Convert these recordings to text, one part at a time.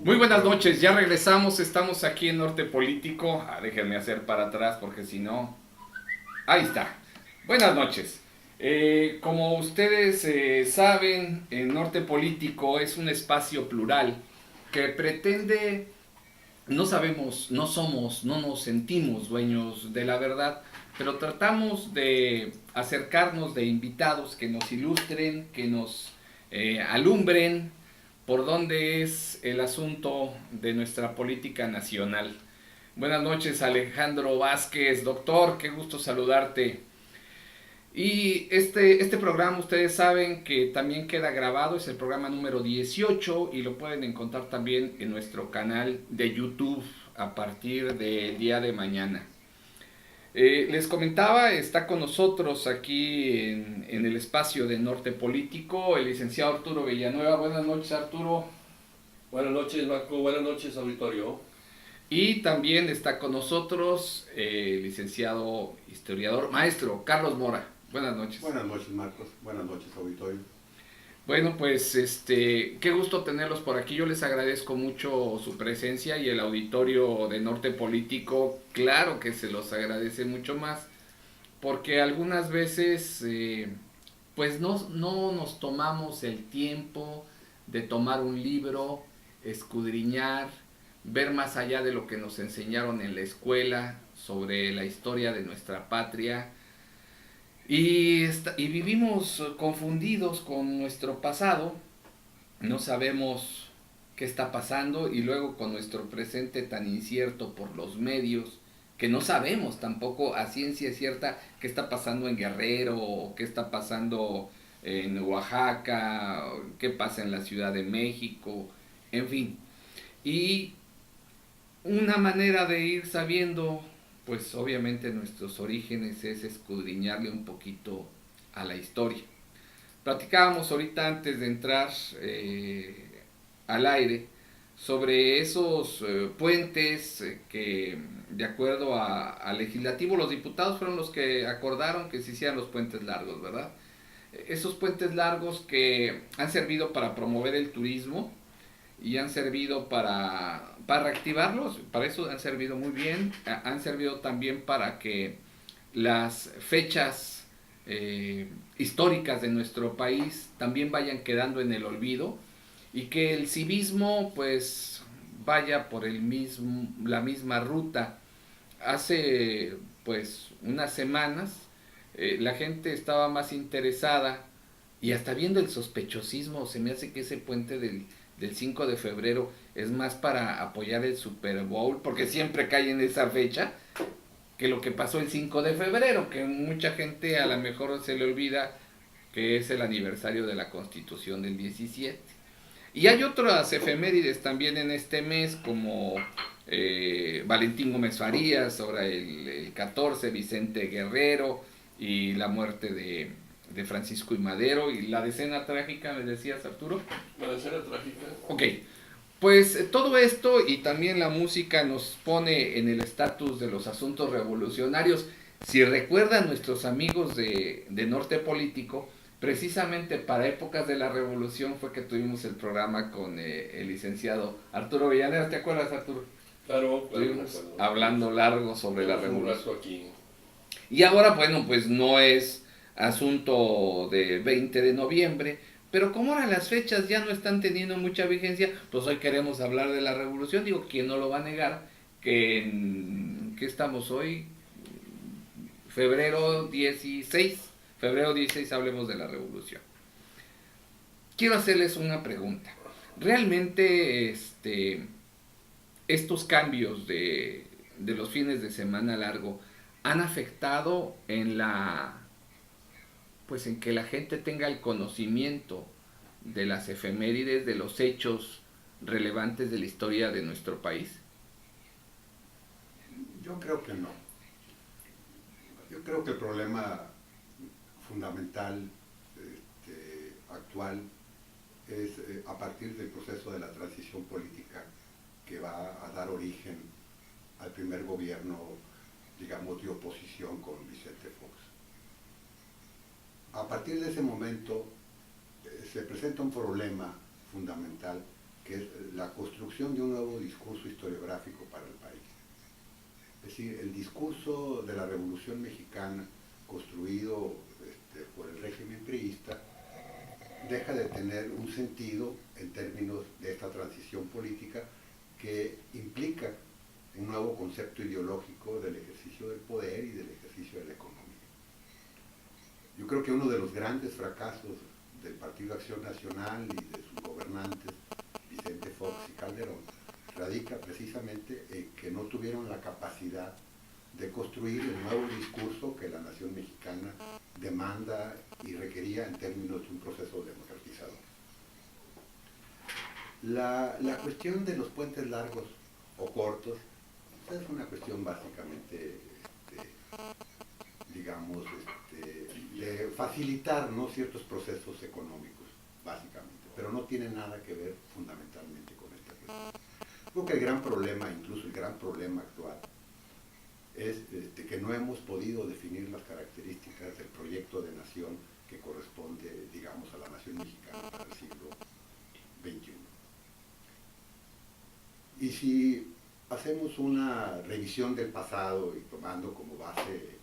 Muy buenas noches, ya regresamos, estamos aquí en Norte Político. Déjenme hacer para atrás porque si no... Ahí está. Buenas noches. Como ustedes saben, Norte Político es un espacio plural que pretende, no sabemos, no somos, no nos sentimos dueños de la verdad, pero tratamos de acercarnos de invitados que nos ilustren, que nos alumbren por dónde es el asunto de nuestra política nacional. Buenas noches, Alejandro Vázquez, doctor, qué gusto saludarte. Y este programa ustedes saben que también queda grabado, es el programa número 18 y lo pueden encontrar también en nuestro canal de YouTube a partir del día de mañana. Les comentaba, está con nosotros aquí en el espacio de Norte Político el licenciado Arturo Villanueva. Buenas noches, Arturo. Buenas noches, Marco. Buenas noches, auditorio. Y también está con nosotros el licenciado historiador maestro Carlos Mora. Buenas noches. Buenas noches, Marcos. Buenas noches, auditorio. Bueno, pues qué gusto tenerlos por aquí. Yo les agradezco mucho su presencia y el auditorio de Norte Político, claro que se los agradece mucho más, porque algunas veces pues no nos tomamos el tiempo de tomar un libro, escudriñar, ver más allá de lo que nos enseñaron en la escuela sobre la historia de nuestra patria y vivimos confundidos con nuestro pasado, no sabemos qué está pasando y luego con nuestro presente tan incierto por los medios, que no sabemos tampoco a ciencia cierta qué está pasando en Guerrero, o qué está pasando en Oaxaca, o qué pasa en la Ciudad de México, en fin. Y una manera de ir sabiendo, pues obviamente nuestros orígenes es escudriñarle un poquito a la historia. Platicábamos ahorita antes de entrar al aire sobre esos puentes que de acuerdo al legislativo los diputados fueron los que acordaron que se hicieran los puentes largos, ¿verdad? Esos puentes largos que han servido para promover el turismo y han servido para reactivarlos, para eso han servido muy bien, han servido también para que las fechas históricas de nuestro país también vayan quedando en el olvido y que el civismo pues vaya por la misma ruta. Hace pues unas semanas la gente estaba más interesada y hasta viendo el sospechosismo, se me hace que ese puente del 5 de febrero es más para apoyar el Super Bowl, porque siempre cae en esa fecha, que lo que pasó el 5 de febrero, que mucha gente a lo mejor se le olvida que es el aniversario de la Constitución del 17. Y hay otras efemérides también en este mes, como Valentín Gómez Farías, sobre el 14, Vicente Guerrero y la muerte de Francisco y Madero y la decena trágica, me decías, Arturo. La escena trágica. Ok, pues todo esto y también la música nos pone en el estatus de los asuntos revolucionarios. Si recuerdan nuestros amigos de Norte Político, precisamente para épocas de la revolución fue que tuvimos el programa con el licenciado Arturo Villanueva. ¿Te acuerdas, Arturo? Claro, claro. Estuvimos hablando largo sobre la Un revolución. rato aquí. Y ahora, bueno, pues no es asunto de 20 de noviembre, pero como ahora las fechas ya no están teniendo mucha vigencia, pues hoy queremos hablar de la revolución. Digo, ¿quién no lo va a negar? Que estamos hoy, febrero 16, febrero 16 hablemos de la revolución. Quiero hacerles una pregunta. ¿Realmente estos cambios de los fines de semana largo han afectado en pues en que la gente tenga el conocimiento de las efemérides, de los hechos relevantes de la historia de nuestro país? Yo creo que no. Yo creo que el problema fundamental actual es a partir del proceso de la transición política que va a dar origen al primer gobierno, digamos, de oposición con Vicente Fox. A partir de ese momento se presenta un problema fundamental que es la construcción de un nuevo discurso historiográfico para el país. Es decir, el discurso de la Revolución Mexicana, construido por el régimen priista, deja de tener un sentido en términos de esta transición política que implica un nuevo concepto ideológico del ejercicio del poder y del ejercicio de la economía. Yo creo que uno de los grandes fracasos del Partido Acción Nacional y de sus gobernantes, Vicente Fox y Calderón, radica precisamente en que no tuvieron la capacidad de construir el nuevo discurso que la nación mexicana demanda y requería en términos de un proceso democratizador. La cuestión de los puentes largos o cortos es una cuestión básicamente, digamos, de facilitar, ¿no?, ciertos procesos económicos, básicamente, pero no tiene nada que ver fundamentalmente con esta cuestión. Creo que el gran problema, incluso el gran problema actual, es que no hemos podido definir las características del proyecto de nación que corresponde, digamos, a la nación mexicana para el siglo XXI. Y si hacemos una revisión del pasado y tomando como base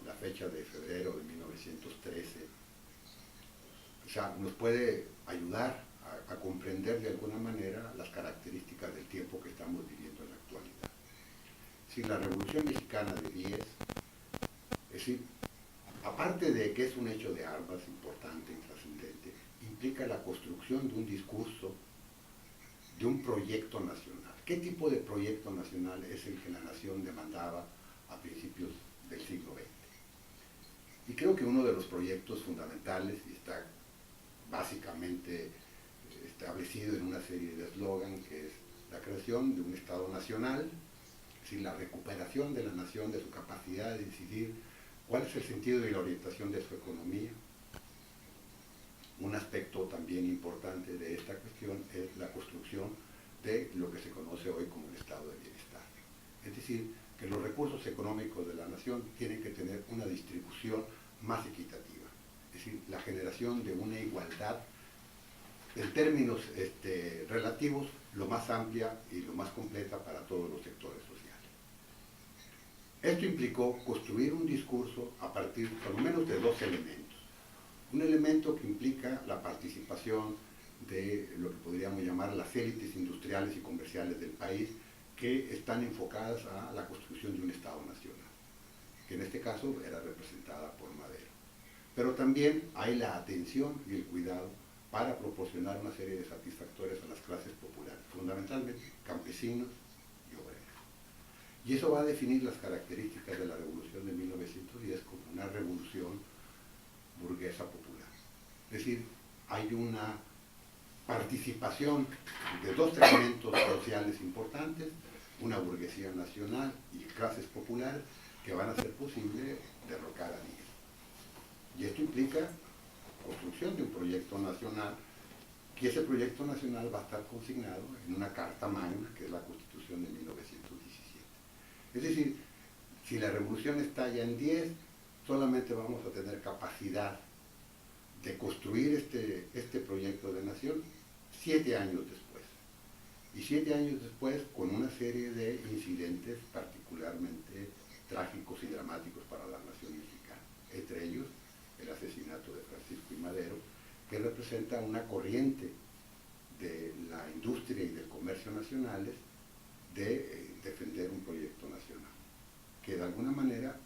la fecha de febrero de 1913, o sea, nos puede ayudar a comprender de alguna manera las características del tiempo que estamos viviendo en la actualidad. Si la Revolución Mexicana de 10, es decir, aparte de que es un hecho de armas importante y trascendente, implica la construcción de un discurso, de un proyecto nacional. ¿Qué tipo de proyecto nacional es el que la nación demandaba a principios del siglo XX? Y creo que uno de los proyectos fundamentales, y está básicamente establecido en una serie de eslogan, que es la creación de un Estado nacional, es decir, la recuperación de la nación, de su capacidad de decidir cuál es el sentido y la orientación de su economía. Un aspecto también importante de esta cuestión es la construcción de lo que se conoce hoy como el estado de bienestar. Es decir, que los recursos económicos de la nación tienen que tener una distribución más equitativa. Es decir, la generación de una igualdad en términos relativos lo más amplia y lo más completa para todos los sectores sociales. Esto implicó construir un discurso a partir por lo menos de dos elementos. Un elemento que implica la participación de lo que podríamos llamar las élites industriales y comerciales del país, que están enfocadas a la construcción de un Estado nacional, que en este caso era representada por Madero. Pero también hay la atención y el cuidado para proporcionar una serie de satisfactores a las clases populares, fundamentalmente campesinos y obreros. Y eso va a definir las características de la Revolución de 1910 como una revolución burguesa popular. Es decir, hay una participación de dos segmentos sociales importantes, una burguesía nacional y clases populares, que van a hacer posible derrocar a Díaz. Y esto implica construcción de un proyecto nacional, que ese proyecto nacional va a estar consignado en una carta magna, que es la Constitución de 1917. Es decir, si la revolución estalla en 10, solamente vamos a tener capacidad de construir este proyecto de nación 7 años después. Y 7 años después, con una serie de incidentes particularmente trágicos y dramáticos para la nación mexicana. Entre ellos, el asesinato de Francisco I. Madero, que representa una corriente de la industria y del comercio nacionales de defender un proyecto nacional. Que de alguna manera,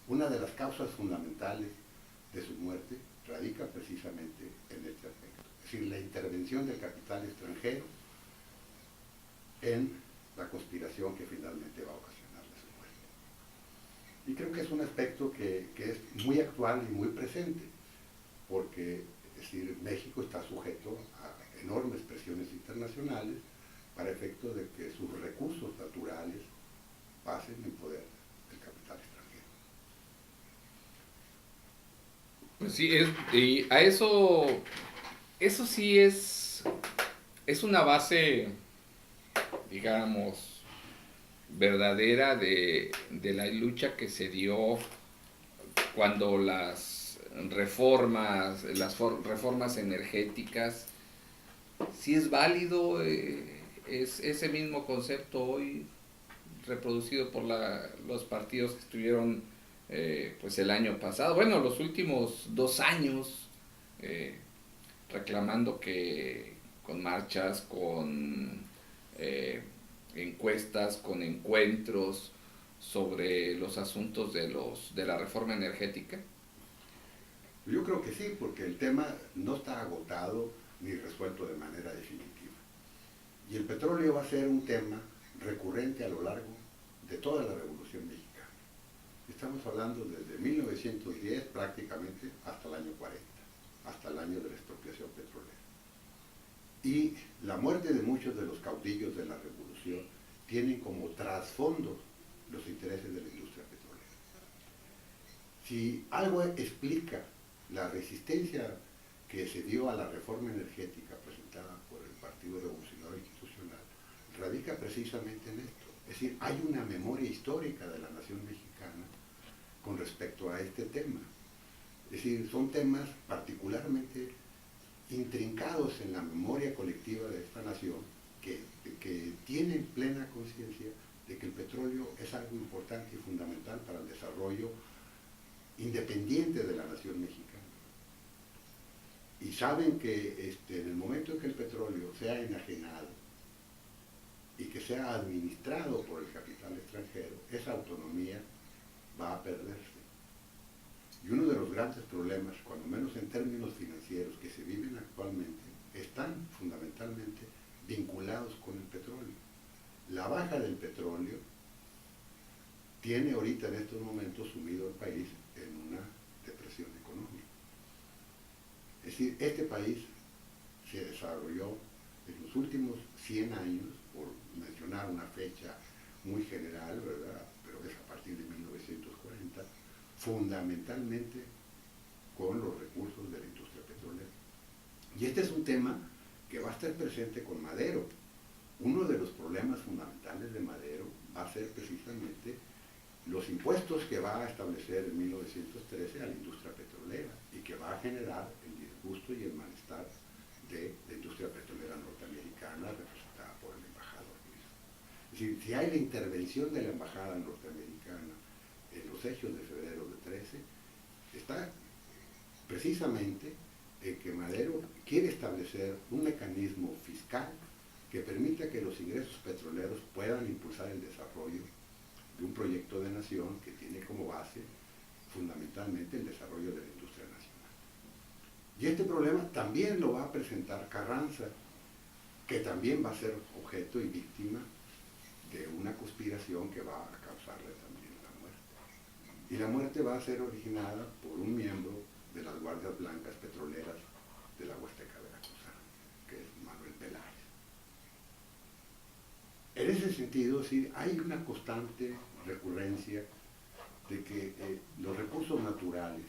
una de las causas fundamentales de su muerte radica precisamente en este aspecto. Es decir, la intervención del capital extranjero en la conspiración que finalmente va a ocasionarle su muerte. Y creo que es un aspecto que es muy actual y muy presente, porque es decir, México está sujeto a enormes presiones internacionales para efecto de que sus recursos naturales pasen en poder del capital extranjero. Pues sí, y a eso sí es una base, digamos, verdadera de la lucha que se dio cuando las reformas energéticas si es válido, es ese mismo concepto hoy reproducido por los partidos que estuvieron pues el año pasado, bueno, los últimos 2 años, reclamando que con marchas, con encuestas, con encuentros sobre los asuntos de la reforma energética. Yo creo que sí, porque el tema no está agotado ni resuelto de manera definitiva. Y el petróleo va a ser un tema recurrente a lo largo de toda la Revolución Mexicana. Estamos hablando desde 1910 prácticamente hasta el año 40, hasta el año de la expropiación petrolera. Y la muerte de muchos de los caudillos de la Revolución tienen como trasfondo los intereses de la industria petrolera. Si algo explica la resistencia que se dio a la reforma energética presentada por el Partido Revolucionario Institucional, radica precisamente en esto. Es decir, hay una memoria histórica de la nación mexicana con respecto a este tema. Es decir, son temas particularmente intrincados en la memoria colectiva de esta nación que tienen plena conciencia de que el petróleo es algo importante y fundamental para el desarrollo independiente de la nación mexicana. Y saben que en el momento en que el petróleo sea enajenado y que sea administrado por el capital extranjero, esa autonomía va a perderse. Y uno de los grandes problemas, cuando menos en términos financieros, que se viven actualmente, están fundamentalmente vinculados con el petróleo. La baja del petróleo tiene ahorita en estos momentos sumido al país en una depresión económica. Es decir, este país se desarrolló en los últimos 100 años, por mencionar una fecha muy general, ¿verdad? Pero es a partir de 1940, fundamentalmente con los recursos de la industria petrolera. Y este es un tema que va a estar presente con Madero. Uno de los problemas fundamentales de Madero va a ser precisamente los impuestos que va a establecer en 1913 a la industria petrolera y que va a generar el disgusto y el malestar de la industria petrolera norteamericana representada por el embajador Luis. Es decir, si hay la intervención de la embajada norteamericana en los hechos de febrero de 13, está precisamente en que Madero quiere establecer un mecanismo fiscal que permita que los ingresos petroleros puedan impulsar el desarrollo de un proyecto de nación que tiene como base fundamentalmente el desarrollo de la industria nacional. Y este problema también lo va a presentar Carranza, que también va a ser objeto y víctima de una conspiración que va a causarle también la muerte. Y la muerte va a ser originada por un miembro de las Guardias Blancas Petroleras de la Huasteca Veracruzana, que es Manuel Peláez. En ese sentido, sí, hay una constante recurrencia de que los recursos naturales,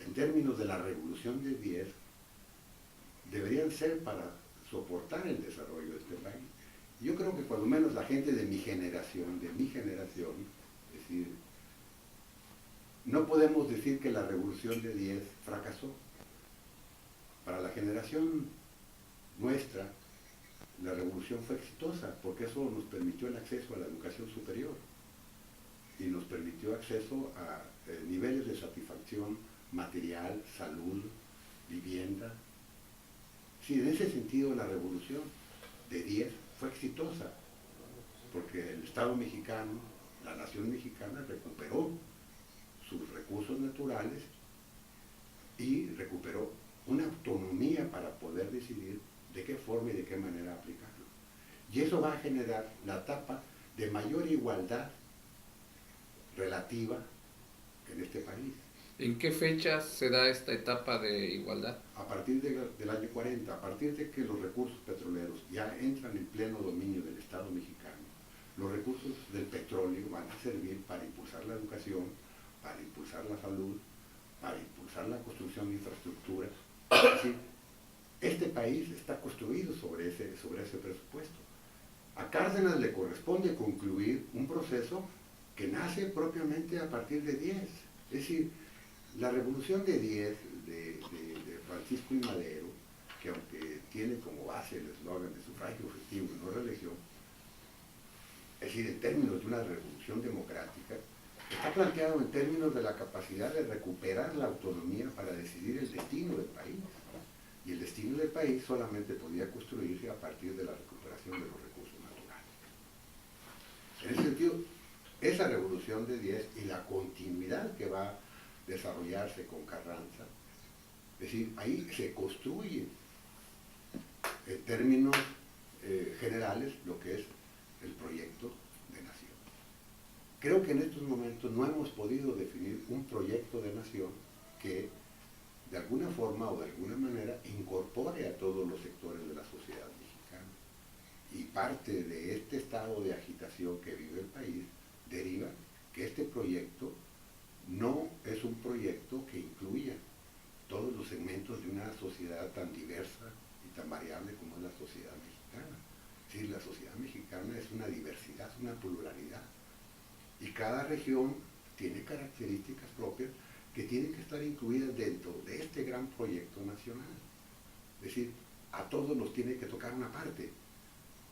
en términos de la Revolución de 10, deberían ser para soportar el desarrollo de este país. Yo creo que por lo menos la gente de mi generación, es decir, no podemos decir que la Revolución de 10 fracasó. Para la generación nuestra, la revolución fue exitosa porque eso nos permitió el acceso a la educación superior y nos permitió acceso a niveles de satisfacción material, salud, vivienda. Sí, en ese sentido la revolución de 10 fue exitosa porque el Estado mexicano, la nación mexicana recuperó sus recursos naturales y recuperó una autonomía para poder decidir de qué forma y de qué manera aplicarlo. Y eso va a generar la etapa de mayor igualdad relativa en este país. ¿En qué fechas se da esta etapa de igualdad? A partir del año 40, a partir de que los recursos petroleros ya entran en pleno dominio del Estado mexicano, los recursos del petróleo van a servir para impulsar la educación, para impulsar la salud, para impulsar la construcción de infraestructuras. Es decir, este país está construido sobre ese presupuesto. A Cárdenas le corresponde concluir un proceso que nace propiamente a partir de 10. Es decir, la revolución de 10 de Francisco y Madero, que aunque tiene sufragio efectivo y no reelección, es decir, en términos de una revolución democrática, está planteado en términos de la capacidad de recuperar la autonomía para decidir el destino del país. Y el destino del país solamente podía construirse a partir de la recuperación de los recursos naturales. En ese sentido, esa revolución de 10 y la continuidad que va a desarrollarse con Carranza, es decir, ahí se construye en términos generales lo que es el proyecto de nación. Creo que en estos momentos no hemos podido definir un proyecto de nación que de alguna forma o de alguna manera incorpore a todos los sectores de la sociedad mexicana. Y parte de este estado de agitación que vive el país deriva que este proyecto no es un proyecto que incluya todos los segmentos de una sociedad tan diversa y tan variable como es la sociedad mexicana. Es decir, la sociedad mexicana es una diversidad, una pluralidad. Y cada región tiene características propias que tienen que estar incluidas dentro de este gran proyecto nacional. Es decir, a todos nos tiene que tocar una parte,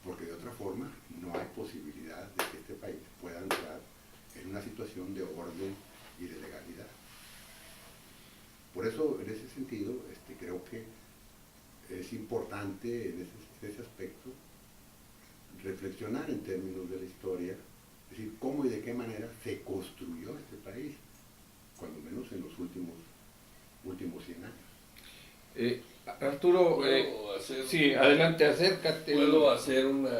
porque de otra forma no hay posibilidad de que este país pueda entrar en una situación de orden y de legalidad. Por eso, en ese sentido, creo que es importante en ese aspecto reflexionar en términos de la historia, es decir, cómo y de qué manera se construyó este país, cuando menos en los últimos 100 años. Arturo, sí, adelante, acércate. Puedo hacer una...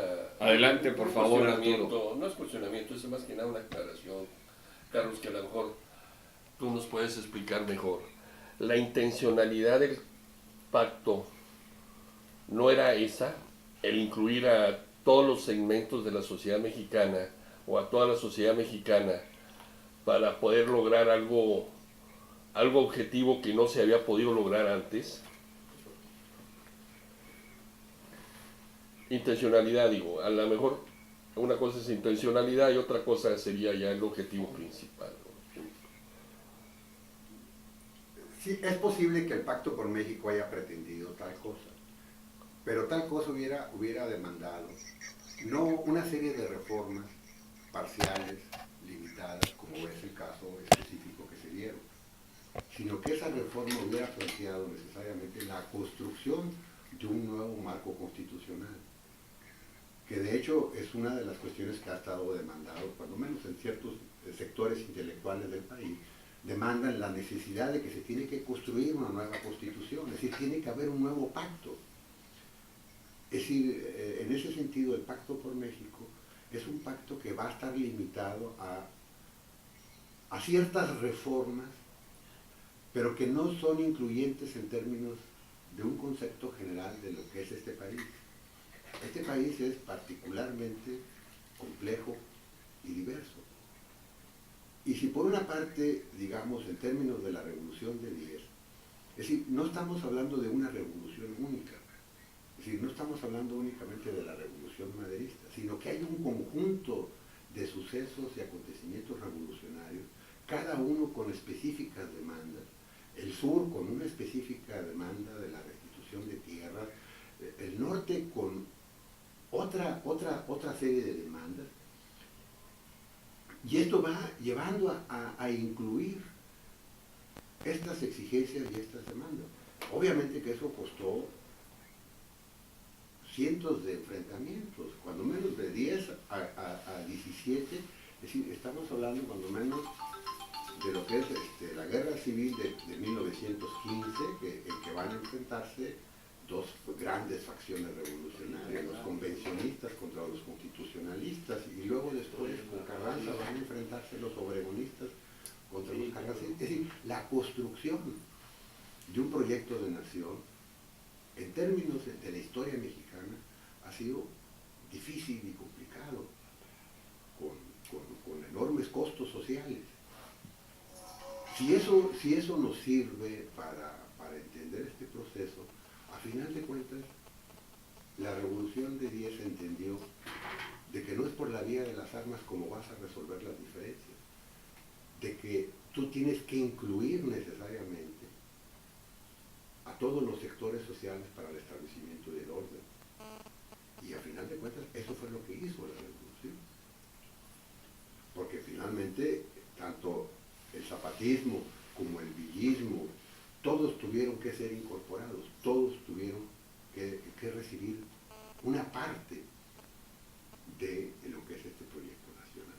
Adelante, por favor, Arturo. No es cuestionamiento, es más que nada una aclaración, Carlos, que a lo mejor tú nos puedes explicar mejor. La intencionalidad del pacto no era esa, el incluir a todos los segmentos de la sociedad mexicana o a toda la sociedad mexicana para poder lograr algo objetivo que no se había podido lograr antes. Intencionalidad, digo, a lo mejor una cosa es intencionalidad y otra cosa sería ya el objetivo principal, ¿no? Sí, es posible que el Pacto por México haya pretendido tal cosa, pero tal cosa hubiera demandado no una serie de reformas parciales, limitadas, como es el caso específico que se dieron, sino que esa reforma hubiera planteado necesariamente la construcción de un nuevo marco constitucional, que de hecho es una de las cuestiones que ha estado demandado, cuando menos en ciertos sectores intelectuales del país, demandan la necesidad de que se tiene que construir una nueva constitución, es decir, tiene que haber un nuevo pacto. Es decir, en ese sentido el Pacto por México es un pacto que va a estar limitado a ciertas reformas, pero que no son incluyentes en términos de un concepto general de lo que es este país. Este país es particularmente complejo y diverso. Y si por una parte, digamos, en términos de la Revolución de 10, es decir, no estamos hablando de una revolución única, es decir, no estamos hablando únicamente de la Revolución Maderista, sino que hay un conjunto de sucesos y acontecimientos revolucionarios, cada uno con específicas demandas, el sur con una específica demanda de la restitución de tierras, el norte con otra serie de demandas, y esto va llevando a incluir estas exigencias y estas demandas. Obviamente que eso costó cientos de enfrentamientos, cuando menos de 10 a 17, es decir, estamos hablando cuando menos de lo que es la guerra civil de 1915, en que van a enfrentarse dos grandes facciones revolucionarias, los convencionistas contra los constitucionalistas, y luego después con Carranza van a enfrentarse los obregonistas contra los carrancistas. Es decir, la construcción de un proyecto de nación, en términos de la historia mexicana, ha sido difícil y complicado, con enormes costos sociales. Si eso nos sirve para entender este proceso, a final de cuentas, la Revolución de 10 entendió de que no es por la vía de las armas como vas a resolver las diferencias, de que tú tienes que incluir necesariamente a todos los sectores sociales para el establecimiento del orden. Y a final de cuentas, eso fue lo que hizo la revolución. Porque finalmente, tanto el zapatismo como el villismo, todos tuvieron que ser incorporados, todos tuvieron que recibir una parte de lo que es este proyecto nacional.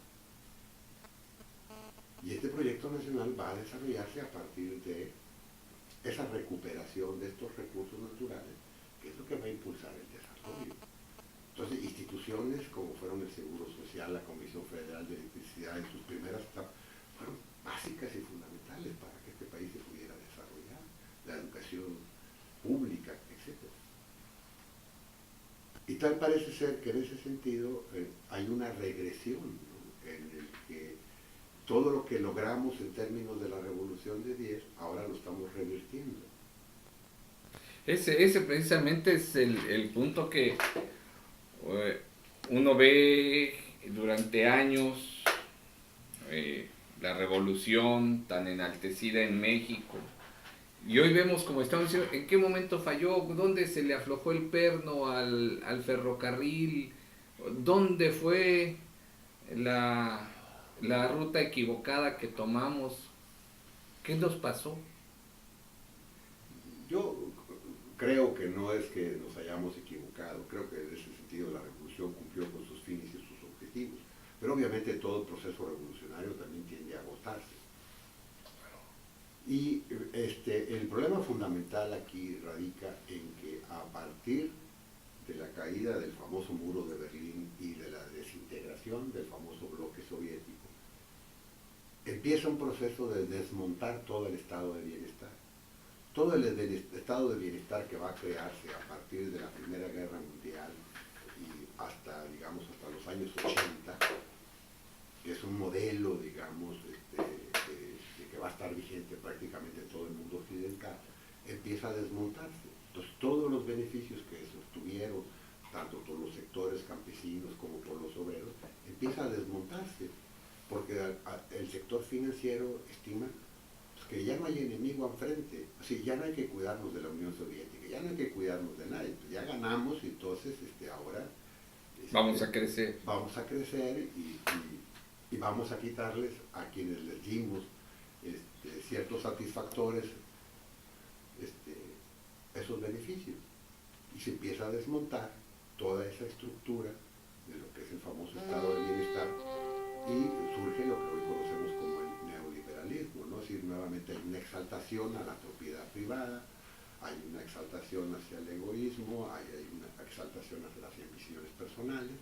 Y este proyecto nacional va a desarrollarse a partir de esa recuperación de estos recursos naturales, que es lo que va a impulsar el desarrollo. Entonces, instituciones como fueron el Seguro Social, la Comisión Federal de Electricidad en sus primeras etapas, fueron básicas y fundamentales para que este país se pudiera desarrollar, la educación pública, etc. Y tal parece ser que en ese sentido hay una regresión, ¿no? En el que todo lo que logramos en términos de la Revolución de 10, ahora lo estamos revirtiendo. Ese precisamente es el punto que uno ve durante años, la revolución tan enaltecida en México. Y hoy vemos, como estamos diciendo, en qué momento falló, dónde se le aflojó el perno al ferrocarril, dónde fue la ruta equivocada que tomamos, qué nos pasó. Yo creo que no es que nos hayamos equivocado, creo que en ese sentido la revolución cumplió con sus fines y sus objetivos, pero obviamente todo proceso revolucionario también tiende a agotarse. Y el problema fundamental aquí radica en que a partir de la caída del famoso muro de Berlín y de la desintegración del famoso bloque soviético, empieza un proceso de desmontar todo el estado de bienestar. Todo el estado de bienestar que va a crearse a partir de la Primera Guerra Mundial y hasta, digamos, hasta los años 80, que es un modelo, digamos, que va a estar vigente prácticamente en todo el mundo occidental, empieza a desmontarse. Entonces, todos los beneficios que se obtuvieron, tanto por los sectores campesinos como por los obreros, empieza a desmontarse, porque el sector financiero estima que ya no hay enemigo enfrente, así ya no hay que cuidarnos de la Unión Soviética, ya no hay que cuidarnos de nadie, pues ya ganamos y entonces ahora Vamos a crecer. Vamos a crecer y vamos a quitarles a quienes les dimos ciertos satisfactores esos beneficios. Y se empieza a desmontar toda esa estructura de lo que es el famoso estado de bienestar y surge lo que hoy conocemos como el neoliberalismo, ¿no? Es decir, nuevamente hay una exaltación a la propiedad privada, hay una exaltación hacia el egoísmo, hay una exaltación hacia las ambiciones personales,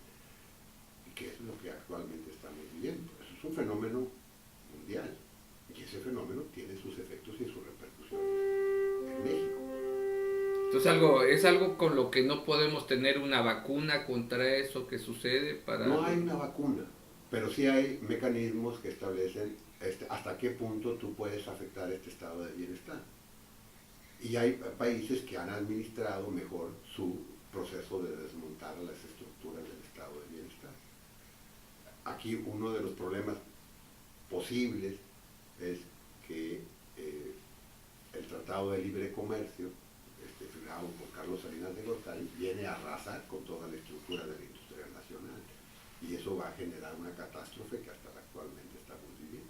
y que es lo que actualmente estamos viviendo. Eso es un fenómeno mundial, y ese fenómeno tiene sus efectos y sus repercusiones en México. Entonces es algo con lo que no podemos tener una vacuna contra eso que sucede para... No hay una vacuna, pero sí hay mecanismos que establecen hasta qué punto tú puedes afectar este estado de bienestar. Y hay países que han administrado mejor su proceso de desmontar las estructuras del estado de bienestar. Aquí uno de los problemas posibles es que el Tratado de Libre Comercio, firmado por Carlos Salinas de Gortari, viene a arrasar con toda la estructura de la industria nacional. Y eso va a generar una catástrofe que hasta actualmente estamos viviendo.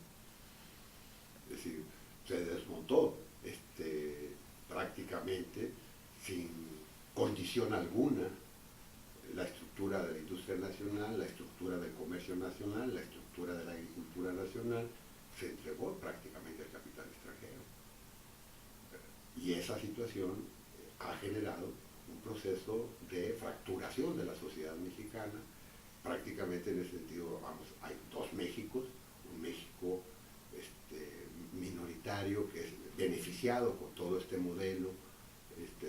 Es decir, se desmontó prácticamente sin condición alguna la estructura de la industria nacional, la estructura del comercio nacional, la estructura de la agricultura nacional, se entregó prácticamente al capital extranjero. Y esa situación ha generado un proceso de fracturación de la sociedad mexicana. Prácticamente en ese sentido, vamos, hay dos Méxicos, un México minoritario que es beneficiado con todo este modelo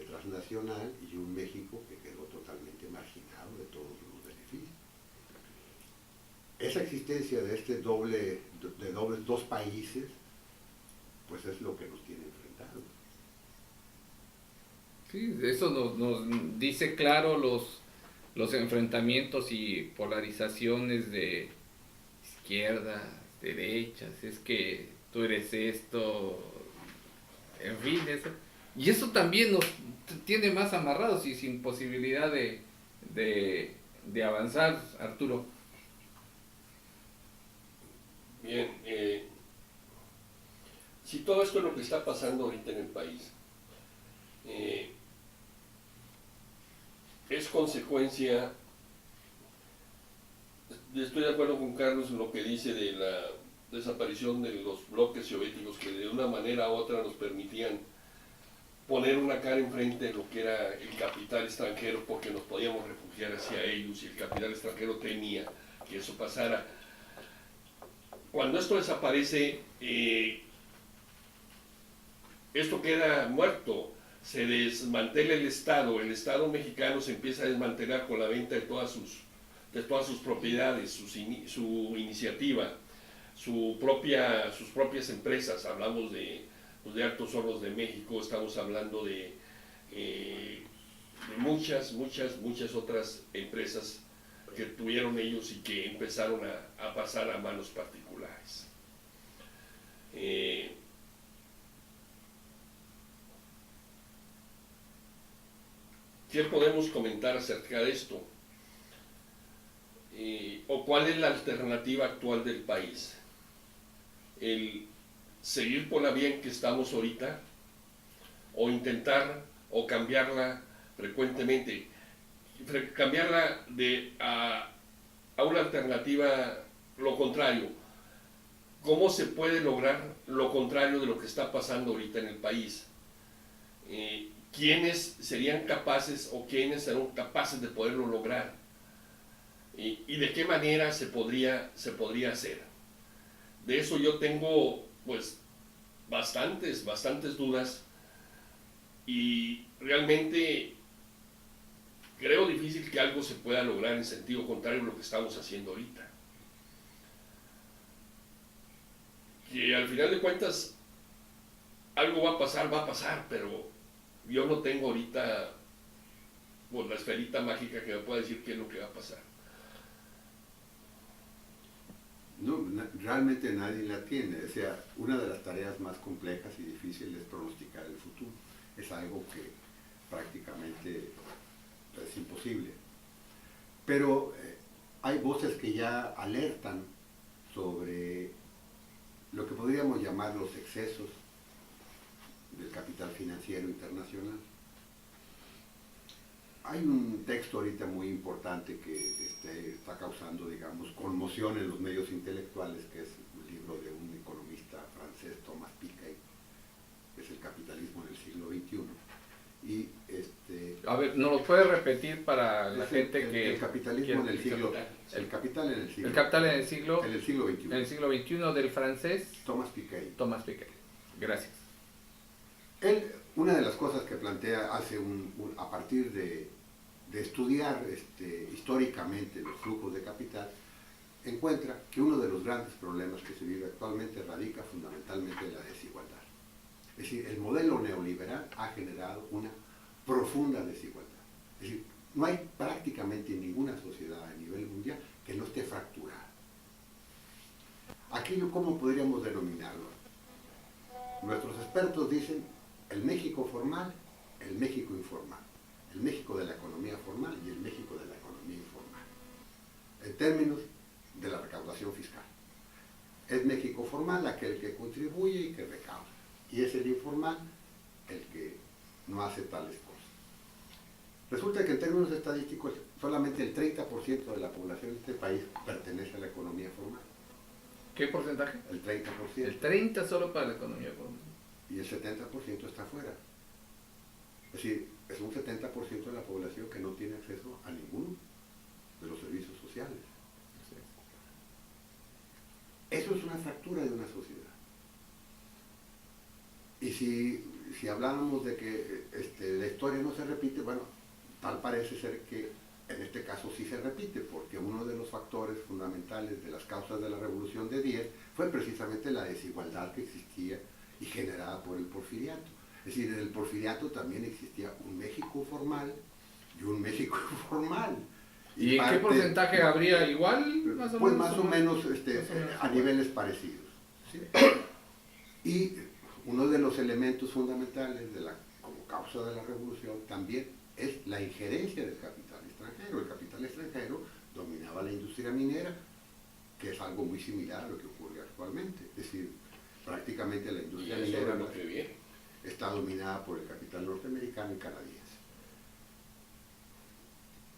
transnacional y un México que quedó totalmente marginado de todos los beneficios. Esa existencia de dos países, pues es lo que nos tiene enfrentados. Sí, eso nos dice claro los enfrentamientos y polarizaciones de izquierdas, derechas, es que tú eres esto, en fin, eso. Y eso también nos tiene más amarrados y sin posibilidad de avanzar, Arturo. Bien, si todo esto es lo que está pasando ahorita en el país, es consecuencia, estoy de acuerdo con Carlos en lo que dice de la desaparición de los bloques soviéticos que de una manera u otra nos permitían poner una cara enfrente de lo que era el capital extranjero, porque nos podíamos refugiar hacia ellos y el capital extranjero temía que eso pasara. Cuando esto desaparece, esto queda muerto, se desmantela el Estado mexicano se empieza a desmantelar con la venta de todas sus propiedades, su iniciativa, sus propias empresas. Hablamos de Altos Hornos de México, estamos hablando de muchas otras empresas que tuvieron ellos y que empezaron a pasar a manos particulares. ¿Qué podemos comentar acerca de esto? ¿O cuál es la alternativa actual del país? ¿El seguir por la vía en que estamos ahorita? ¿O intentar o cambiarla frecuentemente? Cambiarla a una alternativa, lo contrario. ¿Cómo se puede lograr lo contrario de lo que está pasando ahorita en el país? ¿Quiénes serían capaces o quiénes serán capaces de poderlo lograr? ¿Y de qué manera se podría hacer? De eso yo tengo pues bastantes dudas y realmente creo difícil que algo se pueda lograr en sentido contrario a lo que estamos haciendo ahorita. Que al final de cuentas algo va a pasar, pero yo no tengo ahorita pues, la esferita mágica que me pueda decir qué es lo que va a pasar. No, realmente nadie la tiene. O sea, una de las tareas más complejas y difíciles es pronosticar el futuro. Es algo que prácticamente es imposible. Pero hay voces que ya alertan sobre lo que podríamos llamar los excesos del capital financiero internacional. Hay un texto ahorita muy importante que está causando, digamos, conmoción en los medios intelectuales, que es un libro de un economista francés, Thomas Piketty, que es El capitalismo en el siglo XXI. Y a ver, ¿nos lo puede repetir para la gente que... El capitalismo en el siglo... El capital en el siglo... El capital en el siglo... En el siglo XXI. En el siglo XXI del francés... Thomas Piketty. Thomas Piketty. Gracias. Él, una de las cosas que plantea a partir de estudiar históricamente los flujos de capital, encuentra que uno de los grandes problemas que se vive actualmente radica fundamentalmente en la desigualdad. Es decir, el modelo neoliberal ha generado una profunda desigualdad. Es decir, no hay prácticamente ninguna sociedad a nivel mundial que no esté fracturada. Aquello, ¿cómo podríamos denominarlo? Nuestros expertos dicen el México formal, el México informal, el México de la economía formal y el México de la economía informal, en términos de la recaudación fiscal. Es México formal aquel que contribuye y que recauda, y es el informal el que no hace tales cosas. Resulta que en términos estadísticos solamente el 30% de la población de este país pertenece a la economía formal. ¿Qué porcentaje? El 30%. El 30% solo para la economía formal. Y el 70% está afuera. Es decir, es un 70% de la población que no tiene acceso a ninguno de los servicios sociales. Eso es una fractura de una sociedad. Y si hablamos de que la historia no se repite, bueno, tal parece ser que en este caso sí se repite, porque uno de los factores fundamentales de las causas de la Revolución de 10 fue precisamente la desigualdad que existía y generada por el porfiriato. Es decir, en el porfiriato también existía un México formal y un México informal. ¿Y en qué porcentaje habría igual? Pues más o menos a niveles parecidos. ¿Sí? Y uno de los elementos fundamentales como causa de la revolución también es la injerencia del capital extranjero. El capital extranjero dominaba la industria minera, que es algo muy similar a lo que ocurre actualmente. Es decir, prácticamente la industria minera está dominada por el capital norteamericano y canadiense.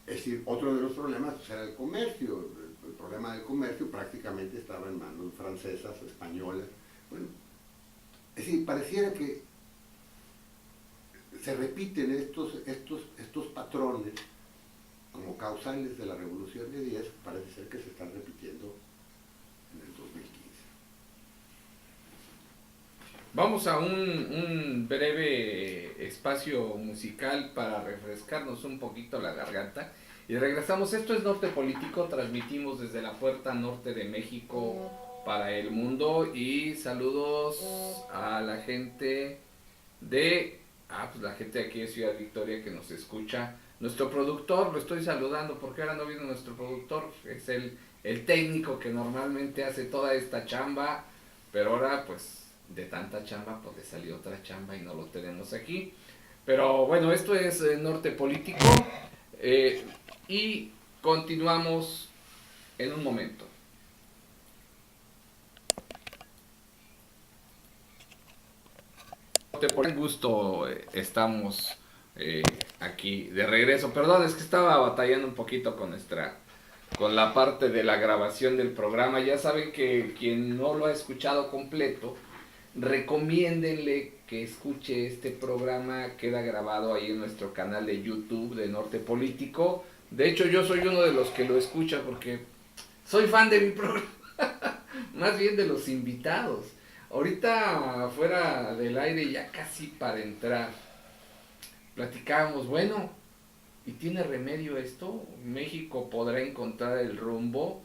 Es decir, otro de los problemas era el comercio. El problema del comercio prácticamente estaba en manos francesas o españolas. Bueno, es decir, pareciera que se repiten estos patrones como causales de la Revolución de 10, parece ser que se están repitiendo en el 2015. Vamos a un breve espacio musical para refrescarnos un poquito la garganta y regresamos. Esto es Norte Político, transmitimos desde la puerta norte de México para el mundo y saludos a la gente de pues la gente de aquí de Ciudad Victoria que nos escucha. Nuestro productor, lo estoy saludando porque ahora no viene nuestro productor, es el técnico que normalmente hace toda esta chamba, pero ahora pues de tanta chamba pues le salió otra chamba y no lo tenemos aquí. Pero bueno, esto es Norte Político y continuamos en un momento. Por gusto estamos aquí de regreso. Perdón, es que estaba batallando un poquito con la parte de la grabación del programa. Ya saben que quien no lo ha escuchado completo, recomiéndenle que escuche este programa. Queda grabado ahí en nuestro canal de YouTube de Norte Político. De hecho, yo soy uno de los que lo escucha porque soy fan de mi programa. Más bien de los invitados. Ahorita fuera del aire, ya casi para entrar, platicábamos, bueno, ¿y tiene remedio esto? México podrá encontrar el rumbo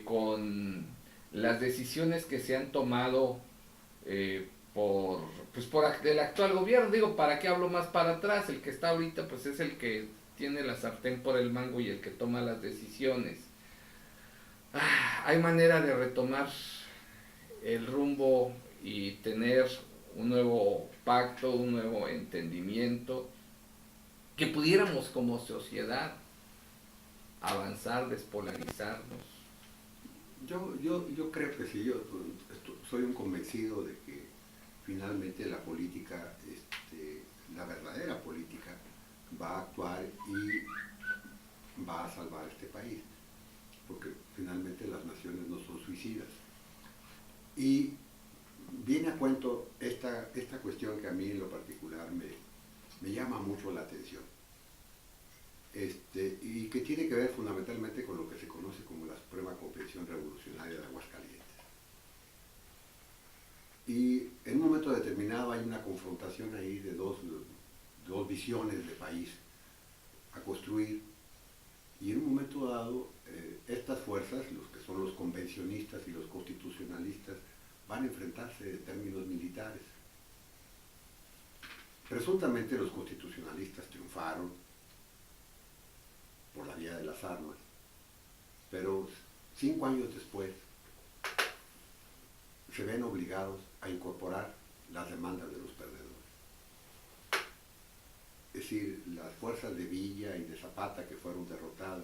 con las decisiones que se han tomado por el actual gobierno. Digo, ¿para qué hablo más para atrás? El que está ahorita pues es el que tiene la sartén por el mango y el que toma las decisiones. Hay manera de retomar el rumbo y tener un nuevo pacto, un nuevo entendimiento, que pudiéramos como sociedad avanzar, despolarizarnos. Yo creo que sí, yo soy un convencido de que finalmente la política, la verdadera política, va a actuar y va a salvar este país, porque finalmente las naciones no son suicidas. Y viene a cuento esta cuestión que a mí en lo particular me llama mucho la atención, y que tiene que ver fundamentalmente con lo que se conoce como la Suprema Convención Revolucionaria de Aguascalientes. Y en un momento determinado hay una confrontación ahí de dos visiones de país a construir, y en un momento dado estas fuerzas, los que son los convencionistas y los constitucionalistas, van a enfrentarse en términos militares. Presuntamente los constitucionalistas triunfaron por la vía de las armas, pero 5 años después se ven obligados a incorporar las demandas de los perdedores. Es decir, las fuerzas de Villa y de Zapata, que fueron derrotadas